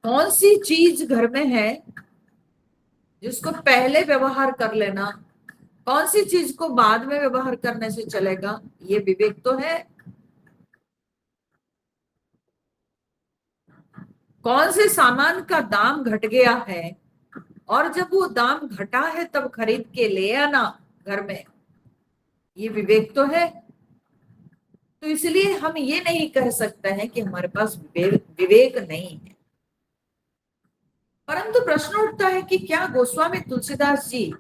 कौन सी चीज घर में है जिसको पहले व्यवहार कर लेना, कौन सी चीज को बाद में व्यवहार करने से चलेगा, ये विवेक तो है। कौन से सामान का दाम घट गया है और जब वो दाम घटा है तब खरीद के ले आना घर में, ये विवेक तो है। तो इसलिए हम ये नहीं कह सकते हैं कि हमारे पास विवेक नहीं है। परंतु प्रश्न उठता है कि क्या गोस्वामी तुलसीदास जी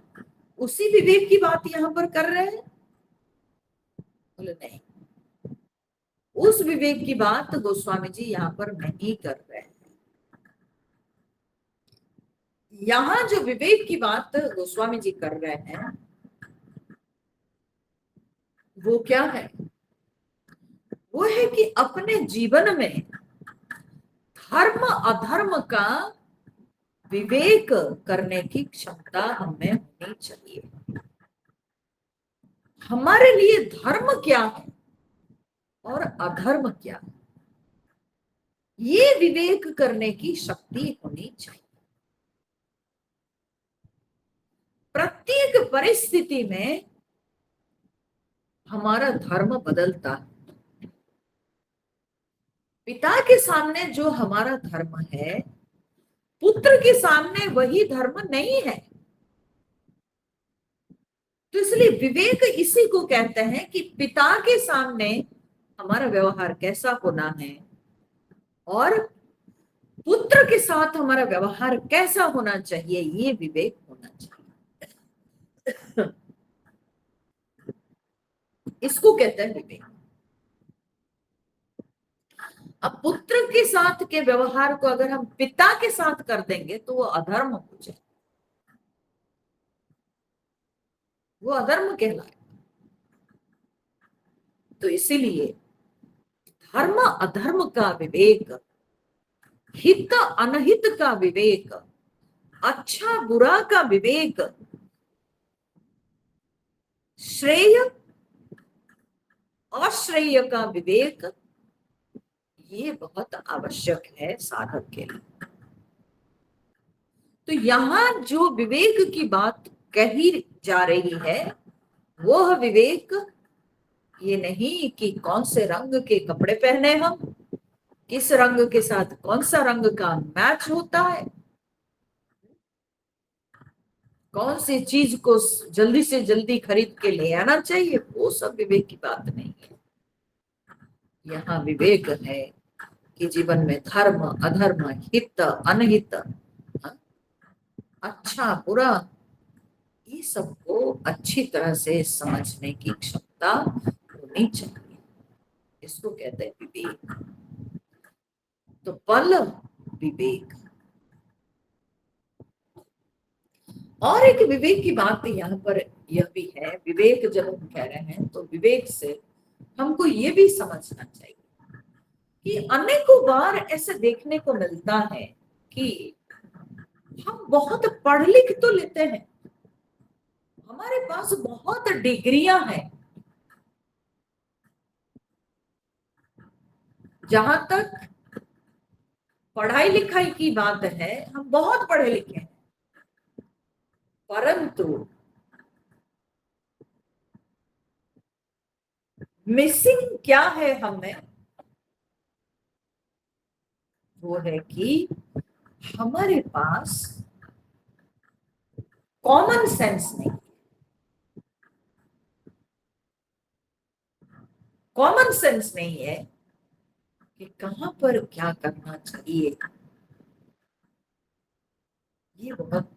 उसी विवेक की बात यहाँ पर कर रहे हैं? बोले नहीं, उस विवेक की बात गोस्वामी जी यहाँ पर नहीं कर रहे हैं। यहाँ जो विवेक की बात गोस्वामी जी कर रहे हैं वो क्या है? वो है कि अपने जीवन में धर्म अधर्म का विवेक करने की क्षमता हमें होनी चाहिए। हमारे लिए धर्म क्या है और अधर्म क्या है, ये विवेक करने की शक्ति होनी चाहिए। प्रत्येक परिस्थिति में हमारा धर्म बदलता है। पिता के सामने जो हमारा धर्म है पुत्र के सामने वही धर्म नहीं है। तो इसलिए विवेक इसी को कहते हैं कि पिता के सामने हमारा व्यवहार कैसा होना है और पुत्र के साथ हमारा व्यवहार कैसा होना चाहिए, ये विवेक होना चाहिए। इसको कहते हैं विवेक। अब पुत्र के साथ के व्यवहार को अगर हम पिता के साथ कर देंगे तो वो अधर्म हो जाए, वो अधर्म कहलाए। तो इसीलिए धर्म अधर्म का विवेक, हित अनहित का विवेक, अच्छा बुरा का विवेक, श्रेय अश्रेय का विवेक, ये बहुत आवश्यक है साधक के लिए। तो यहाँ जो विवेक की बात कही जा रही है वह विवेक ये नहीं कि कौन से रंग के कपड़े पहने हम, किस रंग के साथ कौन सा रंग का मैच होता है, कौन सी चीज को जल्दी से जल्दी खरीद के ले आना चाहिए, वो सब विवेक की बात नहीं है। यहाँ विवेक है कि जीवन में धर्म अधर्म, हित अनहित, हाँ, अच्छा बुरा, ये सबको अच्छी तरह से समझने की क्षमता होनी चाहिए। इसको कहते हैं विवेक। तो बल विवेक। और एक विवेक की बात यहाँ पर यह भी है, विवेक जब हम कह रहे हैं तो विवेक से हमको ये भी समझना चाहिए कि अनेकों बार ऐसे देखने को मिलता है कि हम बहुत पढ़ लिख तो लेते हैं, हमारे पास बहुत डिग्रियां हैं, जहां तक पढ़ाई लिखाई की बात है हम बहुत पढ़े लिखे हैं, परंतु मिसिंग क्या है हमें, वो है कि हमारे पास कॉमन सेंस नहीं। कॉमन सेंस नहीं है कि कहां पर क्या करना चाहिए। ये बहुत,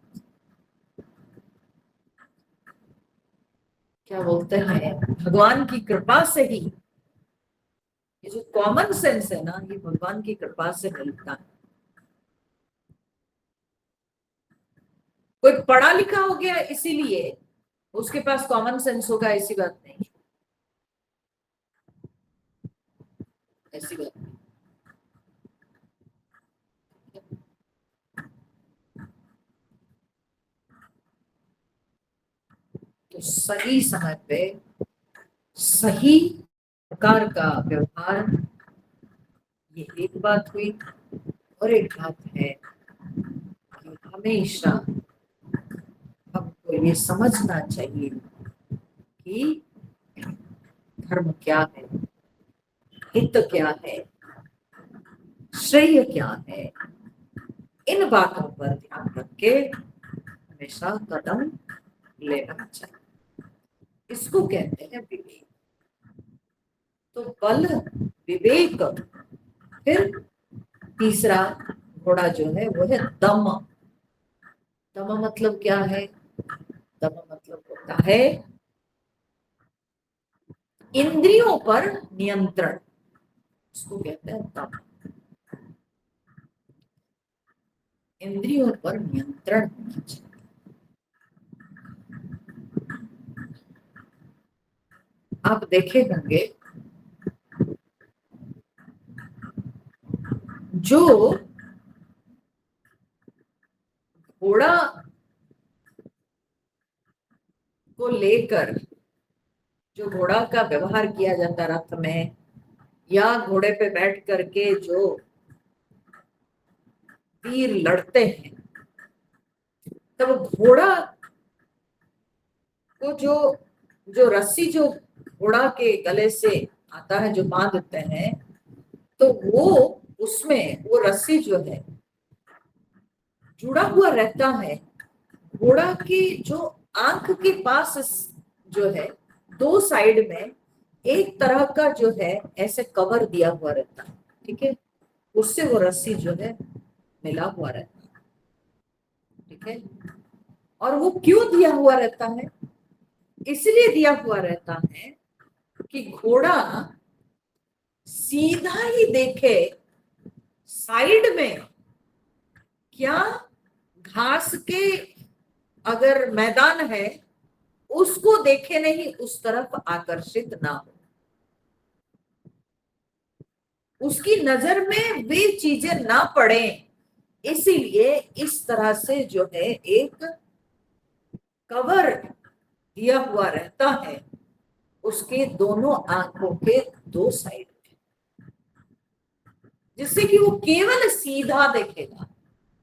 क्या बोलते हैं, भगवान की कृपा से ही, ये जो कॉमन सेंस है ना, ये भगवान की कृपा से मिलता है। कोई पढ़ा लिखा हो गया इसीलिए उसके पास कॉमन सेंस होगा, ऐसी बात नहीं, ऐसी बात नहीं। तो सही समय पे सही प्रकार का व्यवहार, ये एक बात हुई। और एक बात है कि हमेशा हमको ये समझना चाहिए कि धर्म क्या है, हित क्या है, श्रेय क्या है, इन बातों पर ध्यान रख के हमेशा कदम लेना चाहिए। इसको कहते हैं विवेक। तो बल विवेक, फिर तीसरा घोड़ा जो है वो है दम। दम मतलब क्या है? दम मतलब होता है इंद्रियों पर नियंत्रण, इसको कहते हैं दम। इंद्रियों पर नियंत्रण होना चाहिए। आप देखे होंगे जो घोड़ा को लेकर, जो घोड़ा का व्यवहार किया जाता रथ में, या घोड़े पे बैठ करके जो वीर लड़ते हैं, तब घोड़ा को जो जो रस्सी जो घोड़ा के गले से आता है, जो बांधते हैं, तो वो उसमें वो रस्सी जो है जुड़ा हुआ रहता है। घोड़ा की जो आंख के पास जो है, दो साइड में एक तरह का जो है ऐसे कवर दिया हुआ रहता है, ठीक है, उससे वो रस्सी जो है मिला हुआ रहता है, ठीक है। और वो क्यों दिया हुआ रहता है? इसलिए दिया हुआ रहता है कि घोड़ा सीधा ही देखे साइड में क्या घास के अगर मैदान है, उसको देखे नहीं, उस तरफ आकर्षित ना हो, उसकी नजर में वे चीजें ना पड़े। इसीलिए इस तरह से जो है एक कवर दिया हुआ रहता है उसके दोनों आंखों के दो साइड, जिससे कि वो केवल सीधा देखेगा,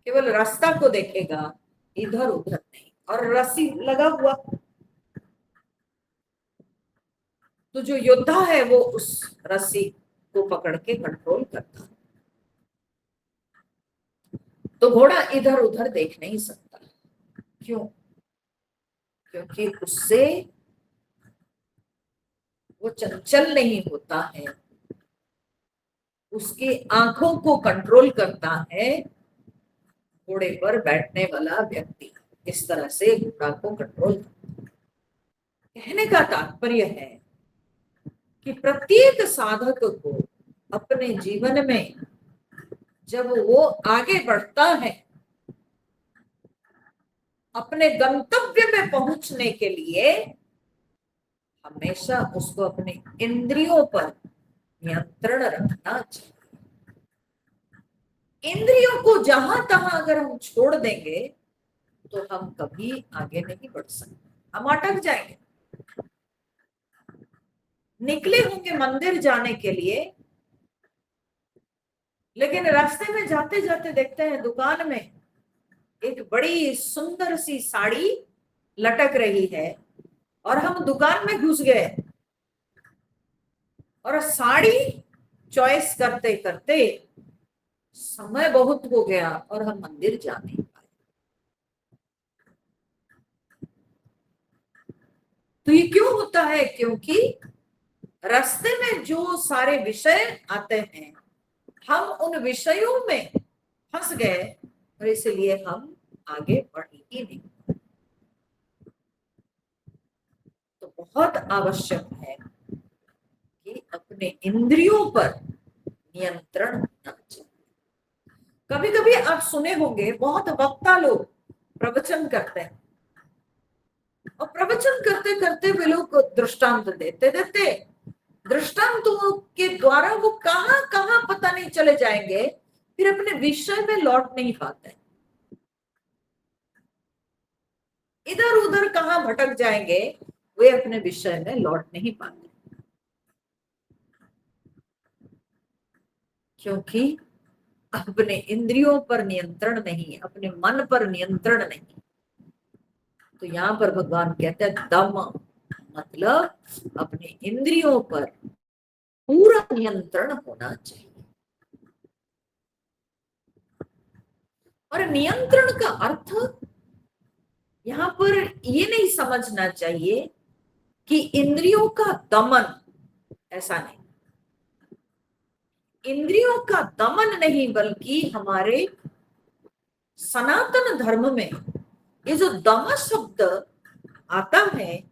केवल रास्ता को देखेगा, इधर उधर नहीं। और रस्सी लगा हुआ, तो जो योद्धा है वो उस रस्सी को पकड़ के कंट्रोल करता है। तो घोड़ा इधर उधर देख नहीं सकता। क्यों? क्योंकि उससे वो चंचल नहीं होता है, उसकी आंखों को कंट्रोल करता है घोड़े पर बैठने वाला व्यक्ति। इस तरह से घोड़ा को कंट्रोल। कहने का तात्पर्य है कि प्रत्येक साधक को अपने जीवन में जब वो आगे बढ़ता है अपने गंतव्य में पहुंचने के लिए, हमेशा उसको अपने इंद्रियों पर नियंत्रण रखना चाहिए। इंद्रियों को जहां तहां अगर हम छोड़ देंगे तो हम कभी आगे नहीं बढ़ सकते, हम अटक जाएंगे। निकले होंगे मंदिर जाने के लिए, लेकिन रास्ते में जाते जाते देखते हैं दुकान में एक बड़ी सुंदर सी साड़ी लटक रही है और हम दुकान में घुस गए और साड़ी चॉइस करते करते समय बहुत हो गया और हम मंदिर जा नहीं पाए। तो ये क्यों होता है? क्योंकि रास्ते में जो सारे विषय आते हैं हम उन विषयों में फंस गए और इसलिए हम आगे बढ़े ही नहीं। तो बहुत आवश्यक है कि अपने इंद्रियों पर नियंत्रण होना चाहिए। कभी कभी आप सुने होंगे बहुत वक्ता लोग प्रवचन करते हैं और प्रवचन करते करते वे लोग दृष्टांत देते देते दृष्टांतों के द्वारा वो कहां कहां पता नहीं चले जाएंगे, फिर अपने विषय में लौट नहीं पाते, इधर उधर कहां भटक जाएंगे, वे अपने विषय में लौट नहीं पाते। क्योंकि अपने इंद्रियों पर नियंत्रण नहीं, अपने मन पर नियंत्रण नहीं। तो यहाँ पर भगवान कहते हैं दम मतलब अपने इंद्रियों पर पूरा नियंत्रण होना चाहिए। और नियंत्रण का अर्थ यहाँ पर ये नहीं समझना चाहिए कि इंद्रियों का दमन, ऐसा नहीं। इंद्रियों का दमन नहीं, बल्कि हमारे सनातन धर्म में ये जो दम शब्द आता है,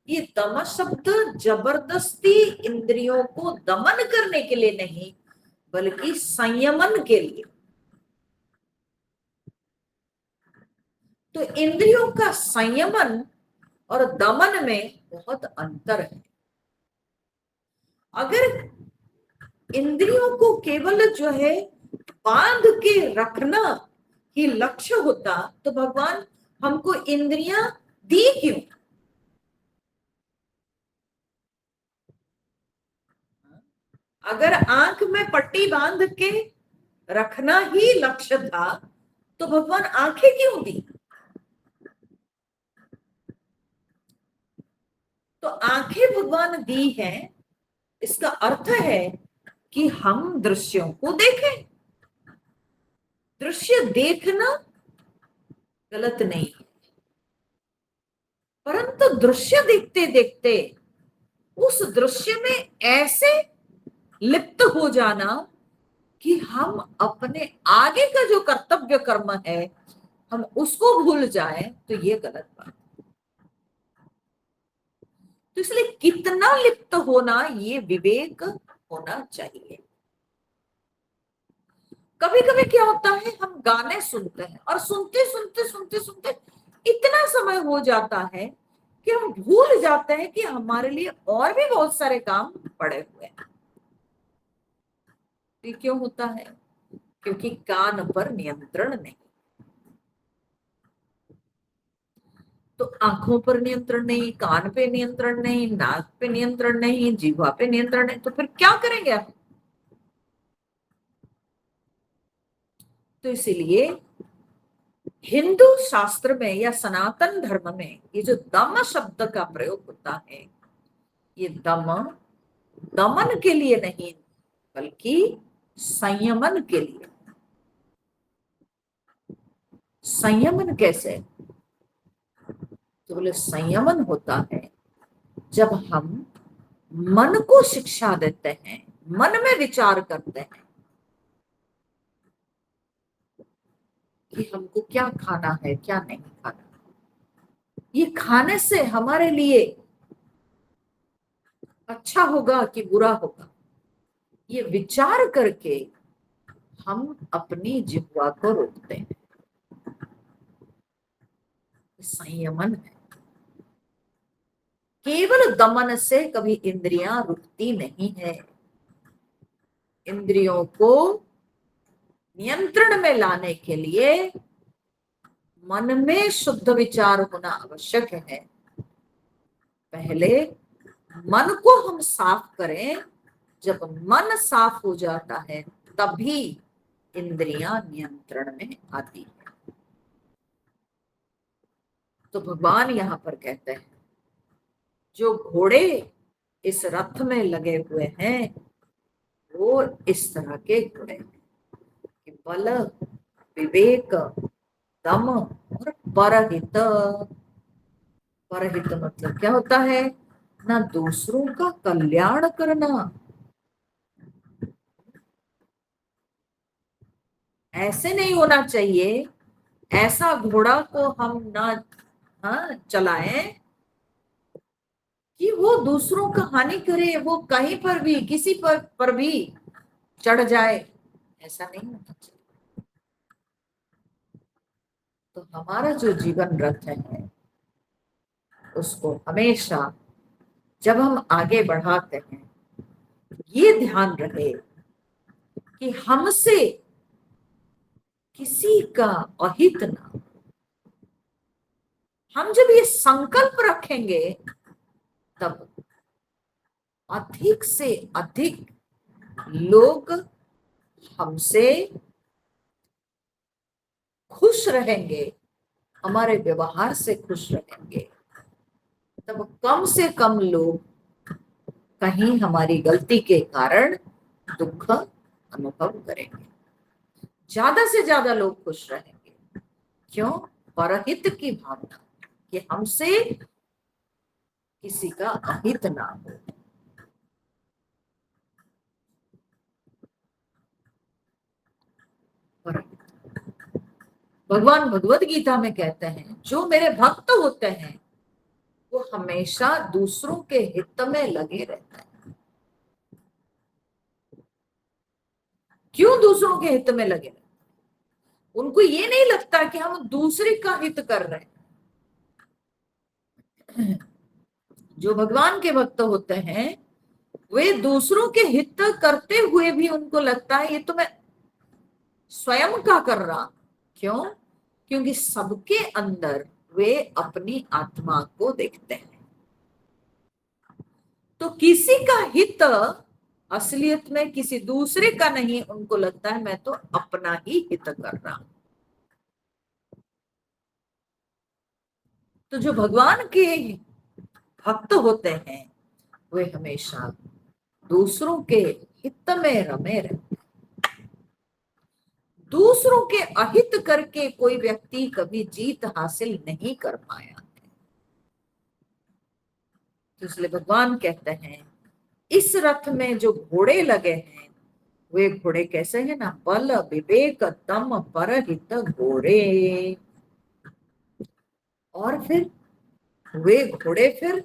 ये दम शब्द जबरदस्ती इंद्रियों को दमन करने के लिए नहीं, बल्कि संयमन के लिए। तो इंद्रियों का संयमन और दमन में बहुत अंतर है। अगर इंद्रियों को केवल जो है बांध के रखना ही लक्ष्य होता तो भगवान हमको इंद्रियां दी क्यों? अगर आंख में पट्टी बांध के रखना ही लक्ष्य था तो भगवान आंखें क्यों दी? तो आंखें भगवान दी हैं, इसका अर्थ है कि हम दृश्यों को देखें। दृश्य देखना गलत नहीं है, परंतु दृश्य देखते देखते उस दृश्य में ऐसे लिप्त हो जाना कि हम अपने आगे का जो कर्तव्य कर्म है हम उसको भूल जाए, तो ये गलत बात। तो इसलिए कितना लिप्त होना, ये विवेक होना चाहिए। कभी कभी क्या होता है, हम गाने सुनते हैं और सुनते सुनते सुनते सुनते इतना समय हो जाता है कि हम भूल जाते हैं कि हमारे लिए और भी बहुत सारे काम पड़े हुए हैं। ये क्यों होता है? क्योंकि कान पर नियंत्रण नहीं। तो आंखों पर नियंत्रण नहीं, कान पे नियंत्रण नहीं, नाक पे नियंत्रण नहीं, जीवा पे नियंत्रण नहीं, तो फिर क्या करेंगे आप? तो इसीलिए हिंदू शास्त्र में या सनातन धर्म में ये जो दम शब्द का प्रयोग होता है, ये दम दमन के लिए नहीं बल्कि संयमन के लिए। संयमन कैसे? तो बोले संयमन होता है जब हम मन को शिक्षा देते हैं, मन में विचार करते हैं कि हमको क्या खाना है क्या नहीं खाना, ये खाने से हमारे लिए अच्छा होगा कि बुरा होगा, ये विचार करके हम अपनी जिह्वा को रोकते हैं। संयमन है। केवल दमन से कभी इंद्रियां रुकती नहीं है। इंद्रियों को नियंत्रण में लाने के लिए मन में शुद्ध विचार होना आवश्यक है। पहले मन को हम साफ करें, जब मन साफ हो जाता है तभी इंद्रियां नियंत्रण में आती है। तो भगवान यहां पर कहते हैं जो घोड़े इस रथ में लगे हुए हैं वो इस तरह के घोड़े हैं कि बल, विवेक, दम और परहित। परहित मतलब क्या होता है? ना दूसरों का कल्याण करना। ऐसे नहीं होना चाहिए, ऐसा घोड़ा को हम ना चलाएं कि वो दूसरों का हानि करे, वो कहीं पर भी किसी पर भी चढ़ जाए। ऐसा नहीं होना चाहिए। तो हमारा जो जीवन रथ है उसको हमेशा जब हम आगे बढ़ाते हैं ये ध्यान रहे कि हमसे किसी का अहित ना। हम जब ये संकल्प रखेंगे तब अधिक से अधिक लोग हमसे खुश रहेंगे, हमारे व्यवहार से खुश रहेंगे। तब कम से कम लोग कहीं हमारी गलती के कारण दुख अनुभव करेंगे, ज्यादा से ज्यादा लोग खुश रहेंगे। क्यों? परहित की भावना कि हमसे किसी का अहित ना हो। भगवान भगवत गीता में कहते हैं जो मेरे भक्त होते हैं वो हमेशा दूसरों के हित में लगे रहते हैं। क्यों दूसरों के हित में लगे रहते हैं? उनको ये नहीं लगता कि हम दूसरे का हित कर रहे हैं। जो भगवान के भक्त होते हैं वे दूसरों के हित करते हुए भी उनको लगता है ये तो मैं स्वयं का कर रहा। क्यों? क्योंकि सबके अंदर वे अपनी आत्मा को देखते हैं। तो किसी का हित असलियत में किसी दूसरे का नहीं, उनको लगता है मैं तो अपना ही हित कर रहा हूं। तो जो भगवान के भक्त होते हैं वे हमेशा दूसरों के हित में रमे रहते हैं। दूसरों के अहित करके कोई व्यक्ति कभी जीत हासिल नहीं कर पाया। तो इसलिए भगवान कहते हैं इस रथ में जो घोड़े लगे हैं वे घोड़े कैसे हैं ना, बल, विवेक, दम, परहित घोड़े। और फिर वे घोड़े फिर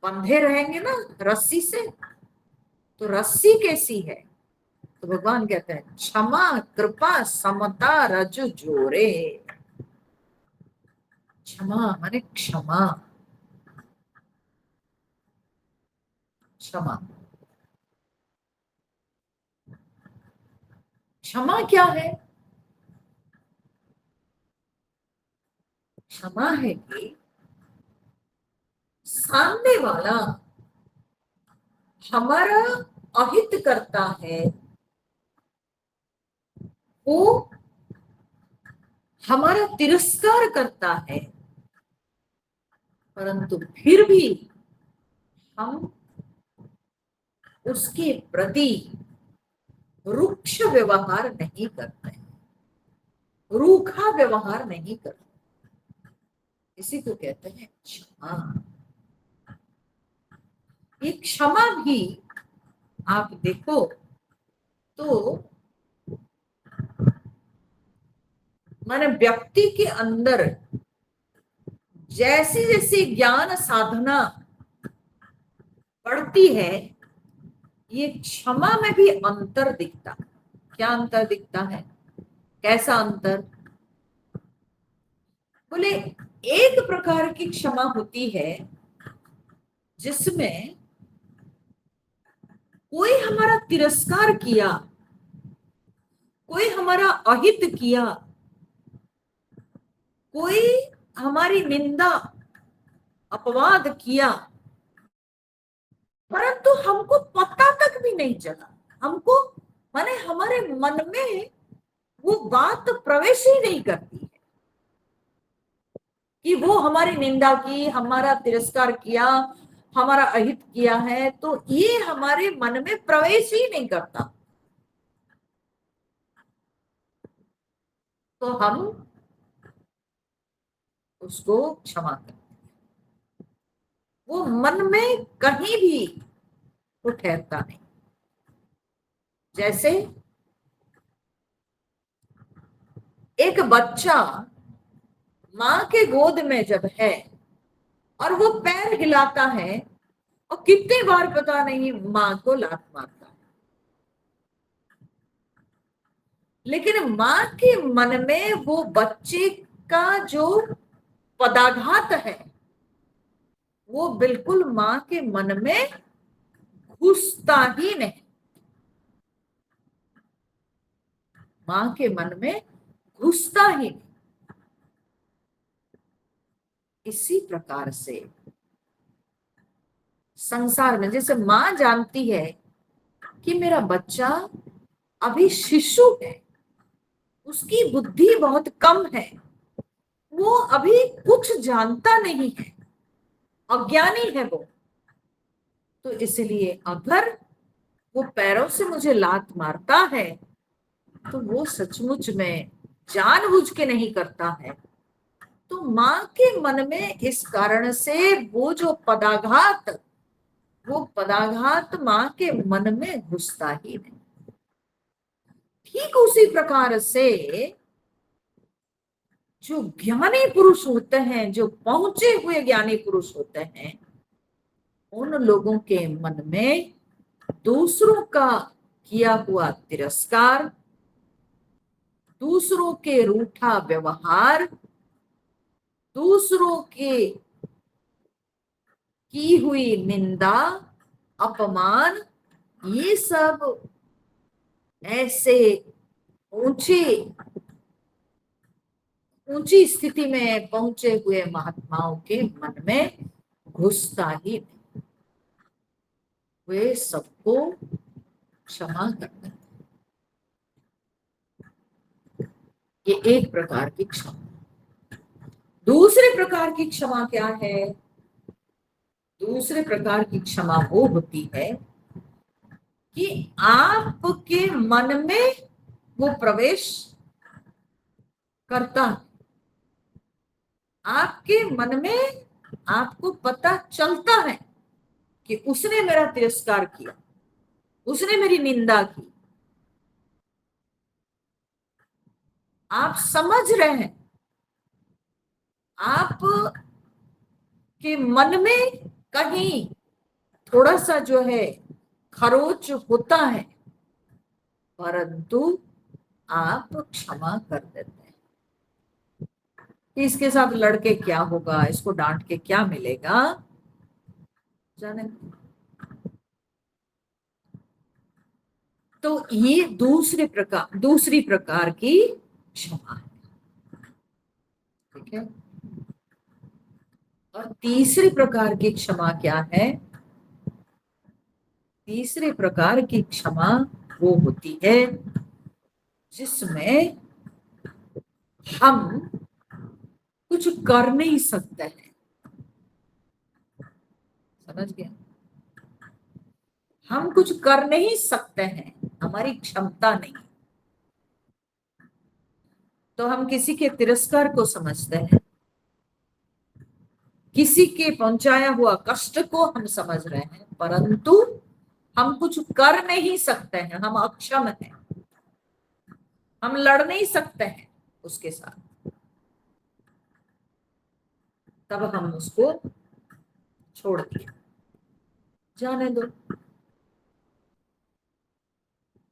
बंधे रहेंगे ना रस्सी से। तो रस्सी कैसी है? तो भगवान कहते हैं क्षमा, कृपा, समता, रज जोरे। क्षमा माने क्षमा। क्षमा, क्षमा क्या है? क्षमा है कि सामने वाला हमारा अहित करता है, वो हमारा तिरस्कार करता है, परंतु फिर भी हम उसके प्रति रुक्ष व्यवहार नहीं करते, रूखा व्यवहार नहीं करते। इसी को कहते हैं क्षमा। ये क्षमा भी आप देखो तो माने व्यक्ति के अंदर जैसी जैसी ज्ञान साधना बढ़ती है, ये क्षमा में भी अंतर दिखता। क्या अंतर दिखता है? कैसा अंतर? बोले एक प्रकार की क्षमा होती है जिसमें कोई हमारा तिरस्कार किया, कोई हमारा अहित किया, कोई हमारी निंदा अपवाद किया, परंतु हमको पता तक भी नहीं चला, हमको माने हमारे मन में वो बात प्रवेश ही नहीं करती है कि वो हमारी निंदा की, हमारा तिरस्कार किया, हमारा अहित किया है, तो ये हमारे मन में प्रवेश ही नहीं करता, तो हम उसको क्षमा करते। वो मन में कहीं भी वो ठहरता नहीं। जैसे एक बच्चा माँ के गोद में जब है और वो पैर हिलाता है और कितनी बार पता नहीं माँ को लात मारता है, लेकिन माँ के मन में वो बच्चे का जो पदाघात है वो बिल्कुल माँ के मन में घुसता ही नहीं, माँ के मन में घुसता ही नहीं। इसी प्रकार से संसार में जैसे माँ जानती है कि मेरा बच्चा अभी शिशु है, उसकी बुद्धि बहुत कम है, वो अभी कुछ जानता नहीं है, अज्ञानी है वो, तो इसलिए अगर वो पैरों से मुझे लात मारता है तो वो सचमुच में जानबूझ के नहीं करता है। तो माँ के मन में इस कारण से वो जो पदाघात, वो पदाघात माँ के मन में घुसता ही नहीं। ठीक उसी प्रकार से जो ज्ञानी पुरुष होते हैं, जो पहुंचे हुए ज्ञानी पुरुष होते हैं, उन लोगों के मन में दूसरों का किया हुआ तिरस्कार, दूसरों के रूठा व्यवहार, दूसरों के की हुई निंदा, अपमान, ये सब ऐसे ऊंची ऊंची स्थिति में पहुंचे हुए महात्माओं के मन में घुसता ही नहीं। वे सबको क्षमा करते हैं। ये एक प्रकार की क्षमा। दूसरे प्रकार की क्षमा क्या है? दूसरे प्रकार की क्षमा वो होती है कि आपके मन में वो प्रवेश करता है, आपके मन में आपको पता चलता है कि उसने मेरा तिरस्कार किया, उसने मेरी निंदा की, आप समझ रहे हैं, आप के मन में कहीं थोड़ा सा जो है खरोच होता है, परंतु आप क्षमा कर देते हैं कि इसके साथ लड़के क्या होगा, इसको डांट के क्या मिलेगा, जाने। तो ये दूसरी प्रकार की क्षमा है। ठीक है। और तीसरी प्रकार की क्षमा क्या है? तीसरे प्रकार की क्षमा वो होती है जिसमें हम कुछ कर नहीं सकते हैं। समझ गए? हम कुछ कर नहीं सकते हैं, हमारी क्षमता नहीं, तो हम किसी के तिरस्कार को समझते हैं, किसी के पहुंचाया हुआ कष्ट को हम समझ रहे हैं, परंतु हम कुछ कर नहीं सकते हैं, हम अक्षम हैं, हम लड़ नहीं सकते हैं उसके साथ, तब हम उसको छोड़ दिए, जाने दो,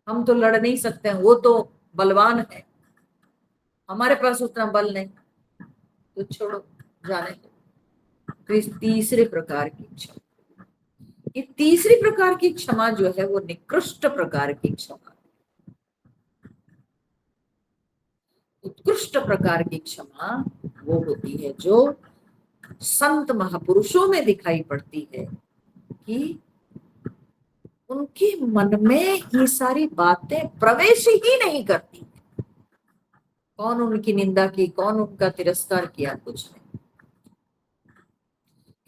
हम तो लड़ नहीं सकते हैं, वो तो बलवान है, हमारे पास उतना बल नहीं, तो छोड़ो, जाने दो। तो इस तीसरे प्रकार की क्षमा, ये तीसरी प्रकार की क्षमा जो है वो निकृष्ट प्रकार की क्षमा। उत्कृष्ट प्रकार की क्षमा वो होती है जो संत महापुरुषों में दिखाई पड़ती है कि उनके मन में ये सारी बातें प्रवेश ही नहीं करती। कौन उनकी निंदा की, कौन उनका तिरस्कार किया, कुछ नहीं,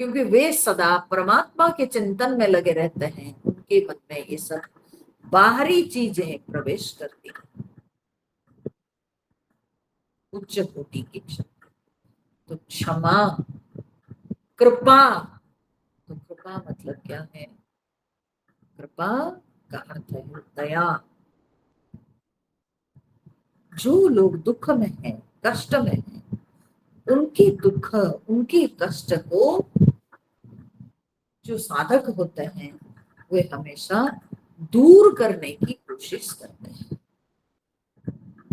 क्योंकि वे सदा परमात्मा के चिंतन में लगे रहते हैं, उनके मन में ये सब बाहरी चीजें प्रवेश करती हैं। उच्च कोटि की क्षमा, तो क्षमा, कृपा, तो कृपा मतलब क्या है? कृपा का अर्थ है दया। जो लोग दुख में हैं, कष्ट में हैं, उनकी दुख, उनकी कष्ट को जो साधक होते हैं वे हमेशा दूर करने की कोशिश करते हैं,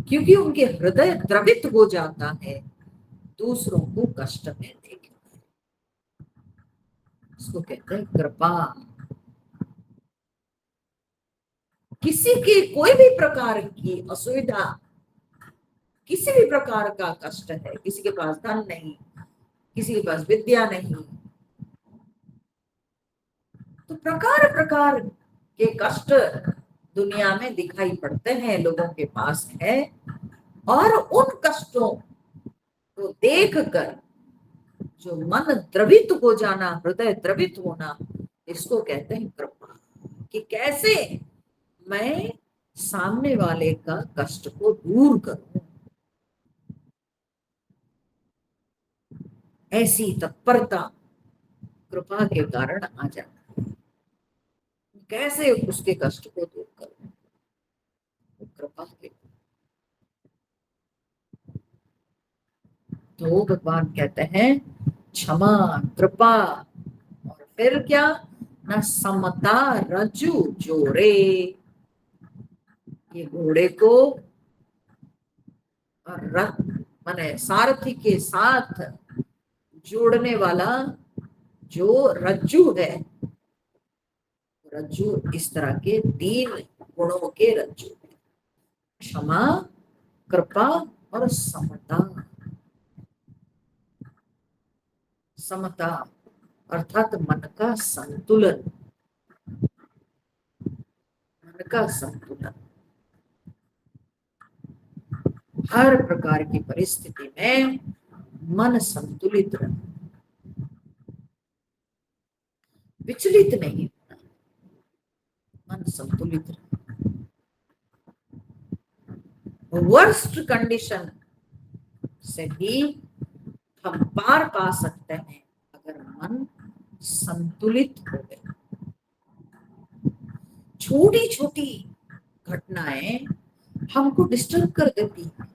क्योंकि उनके हृदय द्रवित हो जाता है दूसरों को कष्ट में देख, इसको कहते हैं कृपा। किसी की कोई भी प्रकार की असुविधा, किसी भी प्रकार का कष्ट है, किसी के पास धन नहीं, किसी के पास विद्या नहीं, तो प्रकार प्रकार के कष्ट दुनिया में दिखाई पड़ते हैं, लोगों के पास है, और उन कष्टों को देखकर जो मन द्रवित हो जाना, हृदय द्रवित होना, इसको कहते हैं कृपा। कि कैसे मैं सामने वाले का कष्ट को दूर करूं, ऐसी तत्परता कृपा के कारण आ जाती है। कैसे उसके कष्ट को दूर करूं, कृपा के। तो भगवान कहते हैं क्षमा, कृपा, और फिर क्या? न समता रज्जु जोड़े, ये घोड़े को रथ माने सारथी के साथ जोड़ने वाला जो रज्जु है, रज्जु इस तरह के 3 गुणों के रज्जु, क्षमा, कृपा और समता। समता अर्थात मन का संतुलन, मन का संतुलन। हर प्रकार की परिस्थिति में मन संतुलित रहे, विचलित नहीं होना, मन संतुलित रहे। वर्स्ट कंडीशन से भी हम पार पा सकते हैं अगर मन संतुलित हो गए। छोटी छोटी घटनाएं हमको डिस्टर्ब कर देती हैं,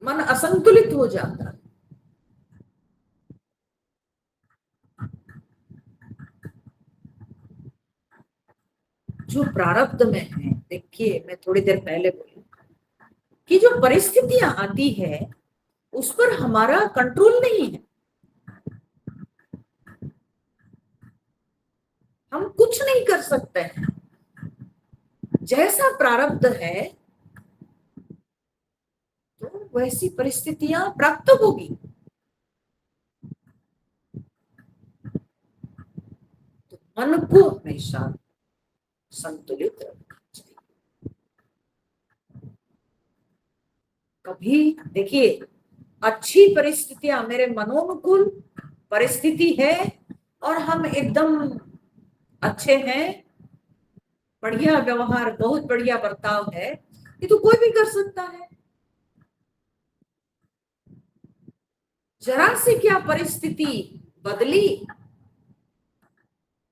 मन असंतुलित हो जाता है। जो प्रारब्ध में है, देखिए मैं थोड़ी देर पहले बोली कि जो परिस्थितियां आती है उस पर हमारा कंट्रोल नहीं है, हम कुछ नहीं कर सकते हैं। जैसा प्रारब्ध है तो वैसी परिस्थितियां प्राप्त होगी। तो मन को हमेशा संतुलित रखना चाहिए। कभी देखिए अच्छी परिस्थितियां, मेरे मनोनुकूल परिस्थिति है और हम एकदम अच्छे हैं, बढ़िया व्यवहार, बहुत बढ़िया बर्ताव है, ये तो कोई भी कर सकता है। जरा से क्या परिस्थिति बदली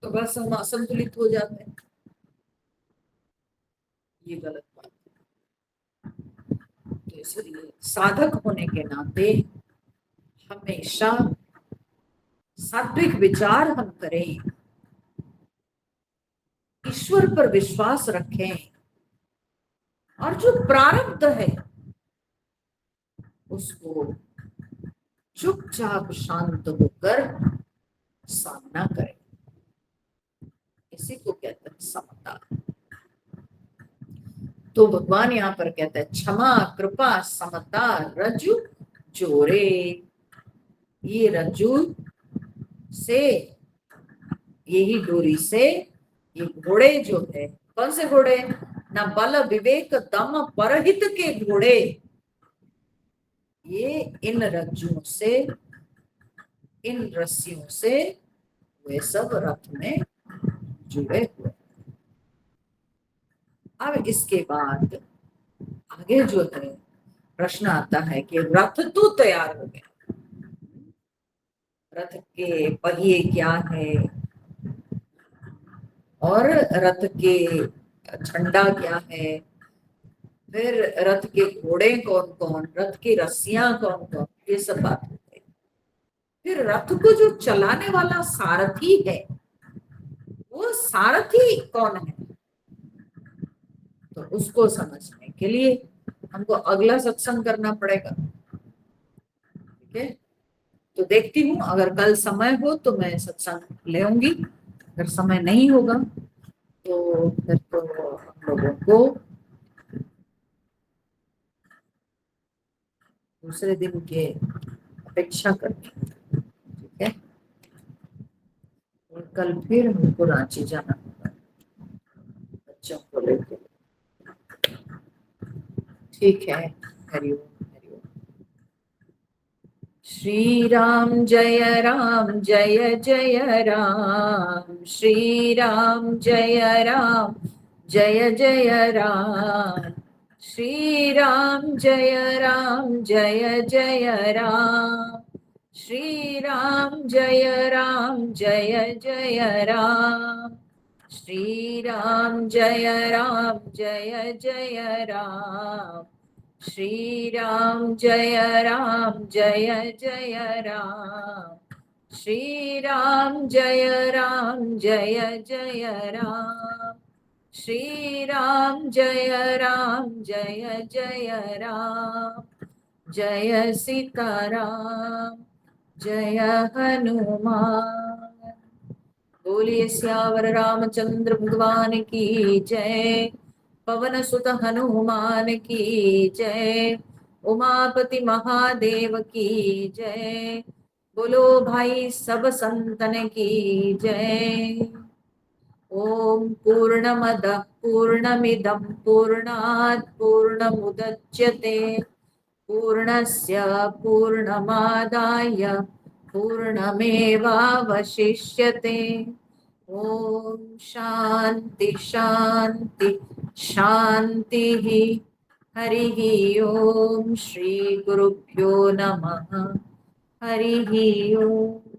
तो बस हम असंतुलित हो जाते हैं। ये गलत बात है। तो इसलिए साधक होने के नाते हमेशा सात्विक विचार हम करें, ईश्वर पर विश्वास रखें और जो प्रारब्ध है उसको चुपचाप शांत होकर सामना करें। इसी को कहते हैं समता। तो भगवान यहाँ पर कहते हैं क्षमा कृपा समता रज्जु जोरे। ये रज्जु से, यही डोरी से ये घोड़े जो है, कौन से घोड़े? न बल विवेक दम परहित के घोड़े, ये इन रज्जुओं से, इन रस्सियों से वे सब रथ में जुड़े हुए। अब इसके बाद आगे जो है प्रश्न आता है कि रथ तो तैयार हो गया, रथ के पहिए क्या है और रथ के झंडा क्या है, फिर रथ के घोड़े कौन कौन, रथ की रस्सियां कौन कौन, ये सब बात होती है। फिर रथ को जो चलाने वाला सारथी है वो सारथी कौन है, तो उसको समझने के लिए हमको अगला सत्संग करना पड़ेगा। ठीक है, तो देखती हूँ अगर कल समय हो तो मैं सत्संग ले आऊंगी, अगर समय नहीं होगा तो फिर तो हम लोगों को दूसरे दिन के अपेक्षा करनी है। ठीक है, और कल फिर हमको रांची जाना होगा बच्चों को लेकर। ठीक है, हरिओम हरिओम। श्री राम जय जय राम, श्री राम जय राम, श्री राम जय राम, श्री राम जय राम, श्री राम जय राम, श्री राम जय राम, श्री राम जय राम, श्री राम जय राम, जय सीताराम, जय हनुमान। बोलिए सियावर रामचंद्र भगवान की जय, पवन सुत हनुमान की जय, उमापति महादेव की जय, बोलो भाई सब संतन की जय। ओम पूर्णमद पूर्णमिदं पूर्णात् पूर्णमुदच्यते पूर्णस्य पूर्णमादाय पूर्णमेवावशिष्यते। ओम शांति शांति शांति। हरि ओम। श्री गुरुभ्यो नमः। हरि ओम।